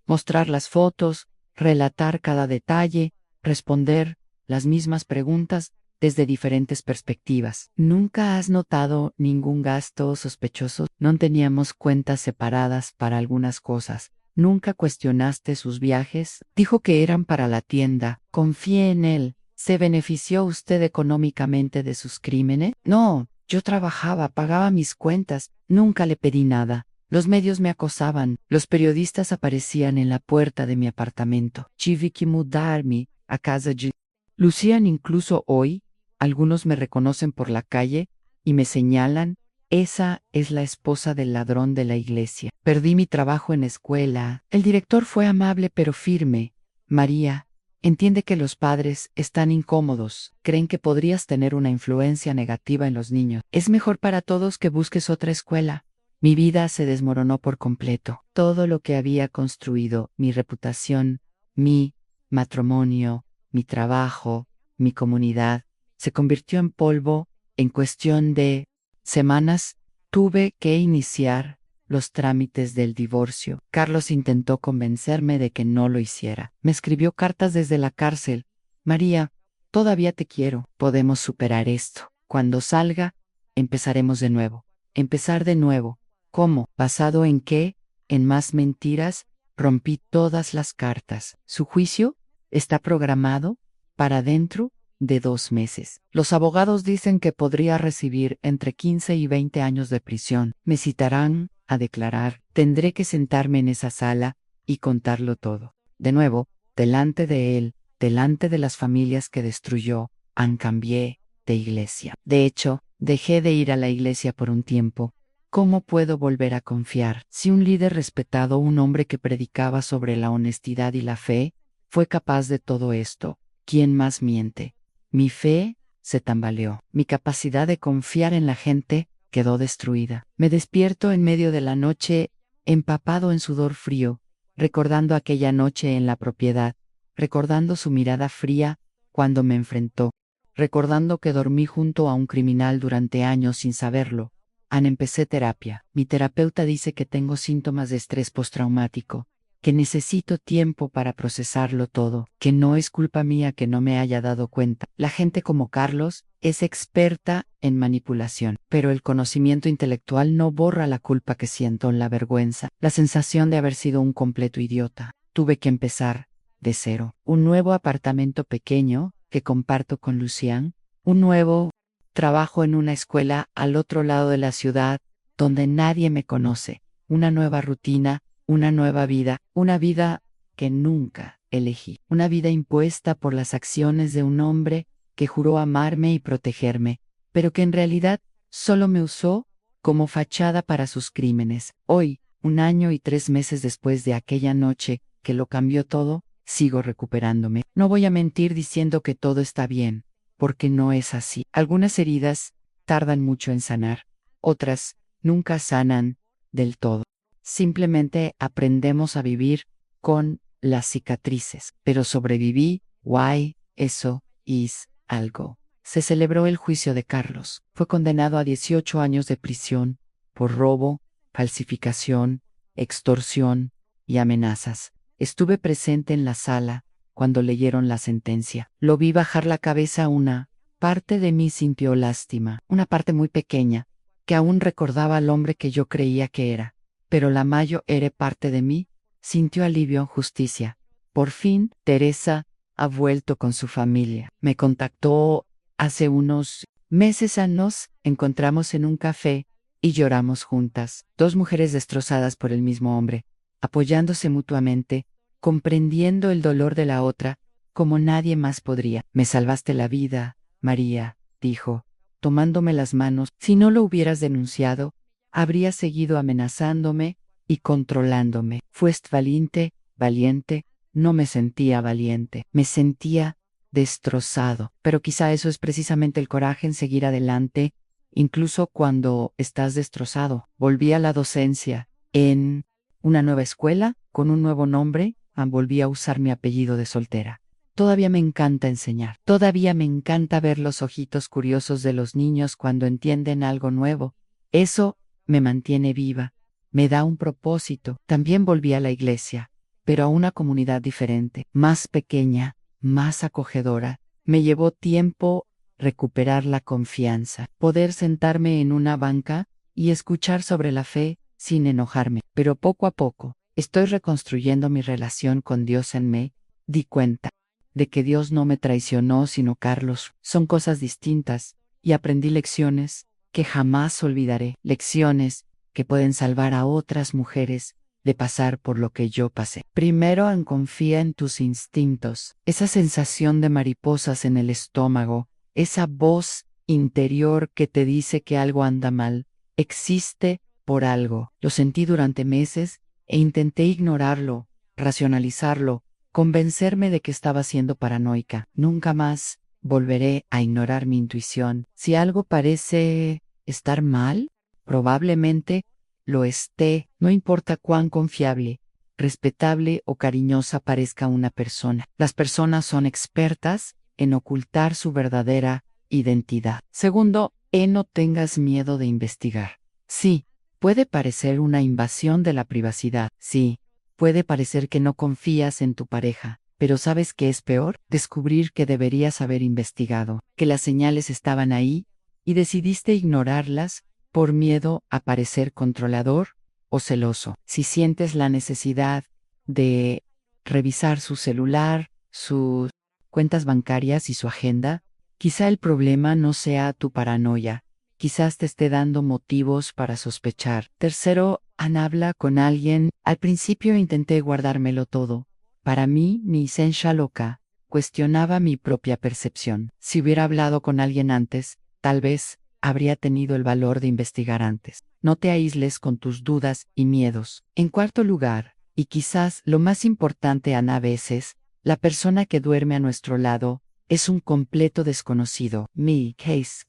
Mostrar las fotos, relatar cada detalle, responder las mismas preguntas desde diferentes perspectivas. ¿Nunca has notado ningún gasto sospechoso? No teníamos cuentas separadas para algunas cosas. ¿Nunca cuestionaste sus viajes? Dijo que eran para la tienda. Confié en él. ¿Se benefició usted económicamente de sus crímenes? No. Yo trabajaba, pagaba mis cuentas, nunca le pedí nada. Los medios me acosaban, los periodistas aparecían en la puerta de mi apartamento. Tive que mudarme a casa de Lucian. Incluso hoy, algunos me reconocen por la calle y me señalan: esa es la esposa del ladrón de la iglesia. Perdí mi trabajo en escuela. El director fue amable pero firme. María, entiende que los padres están incómodos, creen que podrías tener una influencia negativa en los niños. Es mejor para todos que busques otra escuela. Mi vida se desmoronó por completo. Todo lo que había construido, mi reputación, mi matrimonio, mi trabajo, mi comunidad, se convirtió en polvo. En cuestión de semanas, tuve que iniciar los trámites del divorcio. Carlos intentó convencerme de que no lo hiciera. Me escribió cartas desde la cárcel. María, todavía te quiero. Podemos superar esto. Cuando salga, empezaremos de nuevo. Empezar de nuevo. ¿Cómo? ¿Basado en qué? En más mentiras. Rompí todas las cartas. Su juicio está programado para dentro de 2 meses. Los abogados dicen que podría recibir entre 15 y 20 años de prisión. Me citarán a declarar. Tendré que sentarme en esa sala y contarlo todo. De nuevo, delante de él, delante de las familias que destruyó, cambié de iglesia. De hecho, dejé de ir a la iglesia por un tiempo. ¿Cómo puedo volver a confiar? Si un líder respetado, un hombre que predicaba sobre la honestidad y la fe, fue capaz de todo esto, ¿quién más miente? Mi fe se tambaleó. Mi capacidad de confiar en la gente quedó destruida. Me despierto en medio de la noche, empapado en sudor frío, recordando aquella noche en la propiedad, recordando su mirada fría cuando me enfrentó, recordando que dormí junto a un criminal durante años sin saberlo. Empecé terapia. Mi terapeuta dice que tengo síntomas de estrés postraumático, que necesito tiempo para procesarlo todo, que no es culpa mía que no me haya dado cuenta. La gente como Carlos es experta en manipulación, pero el conocimiento intelectual no borra la culpa que siento, la vergüenza, la sensación de haber sido un completo idiota. Tuve que empezar de cero. Un nuevo apartamento pequeño que comparto con Lucián, un nuevo trabajo en una escuela al otro lado de la ciudad, donde nadie me conoce, una nueva rutina, una nueva vida, una vida que nunca elegí, una vida impuesta por las acciones de un hombre que juró amarme y protegerme, pero que en realidad solo me usó como fachada para sus crímenes. Hoy, 1 año y 3 meses después de aquella noche que lo cambió todo, sigo recuperándome. No voy a mentir diciendo que todo está bien, porque no es así. Algunas heridas tardan mucho en sanar, otras nunca sanan del todo. Simplemente aprendemos a vivir con las cicatrices. Pero sobreviví, guay, eso es algo. Se celebró el juicio de Carlos. Fue condenado a 18 años de prisión por robo, falsificación, extorsión y amenazas. Estuve presente en la sala cuando leyeron la sentencia. Lo vi bajar la cabeza. Una parte de mí sintió lástima, una parte muy pequeña, que aún recordaba al hombre que yo creía que era. Pero la mayor parte de mí sintió alivio, justicia. Por fin, Teresa ha vuelto con su familia. Me contactó hace unos meses. Nos encontramos en un café y lloramos juntas. 2 mujeres destrozadas por el mismo hombre, apoyándose mutuamente, comprendiendo el dolor de la otra, como nadie más podría. Me salvaste la vida, María, dijo, tomándome las manos. Si no lo hubieras denunciado, habría seguido amenazándome y controlándome. Fuiste valiente, no me sentía valiente, me sentía destrozado. Pero quizá eso es precisamente el coraje en seguir adelante, incluso cuando estás destrozado. Volví a la docencia, en una nueva escuela, con un nuevo nombre. Volví a usar mi apellido de soltera. Todavía me encanta enseñar. Todavía me encanta ver los ojitos curiosos de los niños cuando entienden algo nuevo. Eso me mantiene viva. Me da un propósito. También volví a la iglesia, pero a una comunidad diferente, más pequeña, más acogedora. Me llevó tiempo recuperar la confianza, poder sentarme en una banca y escuchar sobre la fe sin enojarme. Pero poco a poco, estoy reconstruyendo mi relación con Dios. Me di cuenta de que Dios no me traicionó, sino Carlos. Son cosas distintas, y aprendí lecciones que jamás olvidaré, lecciones que pueden salvar a otras mujeres de pasar por lo que yo pasé. Primero, confía en tus instintos, esa sensación de mariposas en el estómago, esa voz interior que te dice que algo anda mal, existe por algo. Lo sentí durante meses e intenté ignorarlo, racionalizarlo, convencerme de que estaba siendo paranoica. Nunca más volveré a ignorar mi intuición. Si algo parece estar mal, probablemente lo esté, no importa cuán confiable, respetable o cariñosa parezca una persona. Las personas son expertas en ocultar su verdadera identidad. Segundo, no tengas miedo de investigar. Sí, puede parecer una invasión de la privacidad. Sí, puede parecer que no confías en tu pareja, pero ¿sabes qué es peor? Descubrir que deberías haber investigado, que las señales estaban ahí y decidiste ignorarlas por miedo a parecer controlador o celoso. Si sientes la necesidad de revisar su celular, sus cuentas bancarias y su agenda, quizá el problema no sea tu paranoia, quizás te esté dando motivos para sospechar. Tercero, habla con alguien. Al principio intenté guardármelo todo. Para mí, mi esencia loca cuestionaba mi propia percepción. Si hubiera hablado con alguien antes, tal vez habría tenido el valor de investigar antes. No te aísles con tus dudas y miedos. En cuarto lugar, y quizás lo más importante a veces, la persona que duerme a nuestro lado es un completo desconocido. Mi case.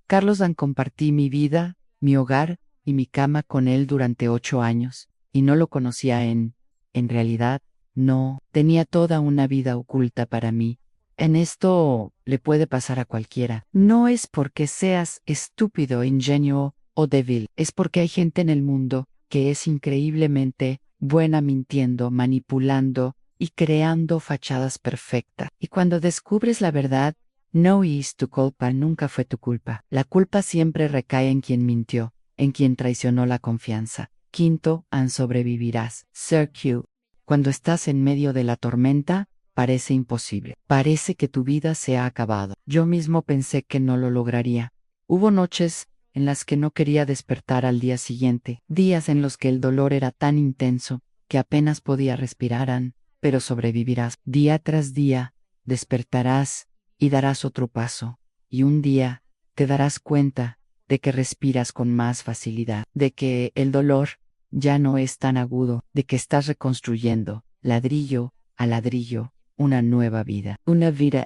Carlos Dan compartí mi vida, mi hogar y mi cama con él durante 8 años, y no lo conocía en realidad, no, tenía toda una vida oculta para mí. En esto le puede pasar a cualquiera. No es porque seas estúpido, ingenuo o débil, es porque hay gente en el mundo que es increíblemente buena mintiendo, manipulando y creando fachadas perfectas. Y cuando descubres la verdad, no es tu culpa, nunca fue tu culpa. La culpa siempre recae en quien mintió, en quien traicionó la confianza. Quinto, sobrevivirás. Sir Q. Cuando estás en medio de la tormenta, parece imposible. Parece que tu vida se ha acabado. Yo mismo pensé que no lo lograría. Hubo noches en las que no quería despertar al día siguiente, días en los que el dolor era tan intenso que apenas podía respirar, pero sobrevivirás. Día tras día, despertarás y darás otro paso, y un día te darás cuenta de que respiras con más facilidad, de que el dolor ya no es tan agudo, de que estás reconstruyendo, ladrillo a ladrillo, una nueva vida, una vida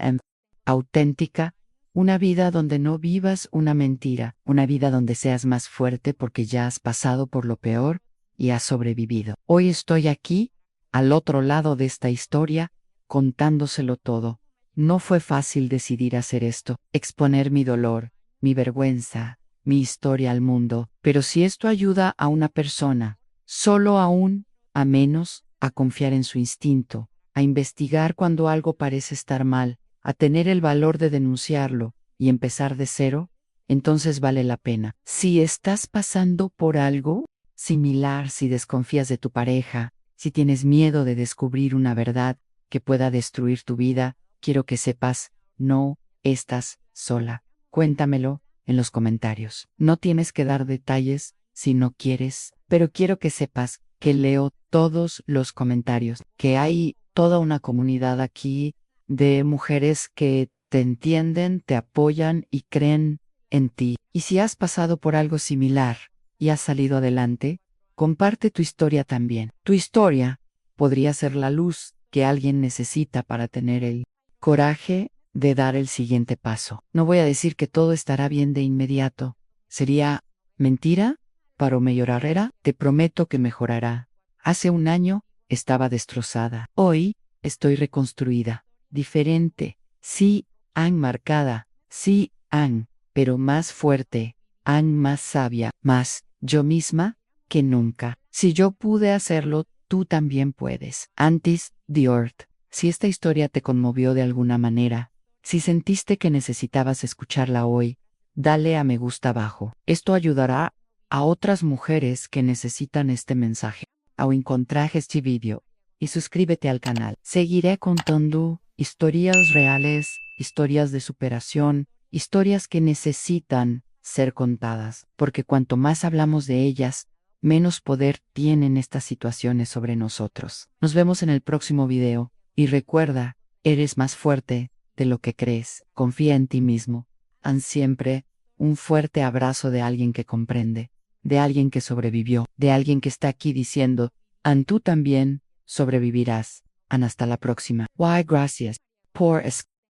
auténtica, una vida donde no vivas una mentira, una vida donde seas más fuerte porque ya has pasado por lo peor y has sobrevivido. Hoy estoy aquí, al otro lado de esta historia, contándoselo todo. No fue fácil decidir hacer esto, exponer mi dolor, mi vergüenza, mi historia al mundo, pero si esto ayuda a una persona, solo aún, a menos, a confiar en su instinto, a investigar cuando algo parece estar mal, a tener el valor de denunciarlo y empezar de cero, entonces vale la pena. Si estás pasando por algo similar, si desconfías de tu pareja, si tienes miedo de descubrir una verdad que pueda destruir tu vida, quiero que sepas, no estás sola. Cuéntamelo en los comentarios. No tienes que dar detalles si no quieres, pero quiero que sepas que leo todos los comentarios, que hay toda una comunidad aquí de mujeres que te entienden, te apoyan y creen en ti. Y si has pasado por algo similar y has salido adelante, comparte tu historia también. Tu historia podría ser la luz que alguien necesita para tener el coraje de dar el siguiente paso. No voy a decir que todo estará bien de inmediato. Sería mentira, pero mejorará. Te prometo que mejorará. Hace un año estaba destrozada. Hoy estoy reconstruida, diferente, sí, marcada, sí, pero más fuerte, más sabia, más yo misma que nunca. Si yo pude hacerlo, tú también puedes. Antes, Diort. Si esta historia te conmovió de alguna manera, si sentiste que necesitabas escucharla hoy, dale a me gusta abajo. Esto ayudará a otras mujeres que necesitan este mensaje. O encontrar este video y suscríbete al canal. Seguiré contando historias reales, historias de superación, historias que necesitan ser contadas, porque cuanto más hablamos de ellas, menos poder tienen estas situaciones sobre nosotros. Nos vemos en el próximo video. Y recuerda, eres más fuerte de lo que crees. Confía en ti mismo. Siempre un fuerte abrazo de alguien que comprende, de alguien que sobrevivió, de alguien que está aquí diciendo, tú también sobrevivirás. Hasta la próxima. Gracias por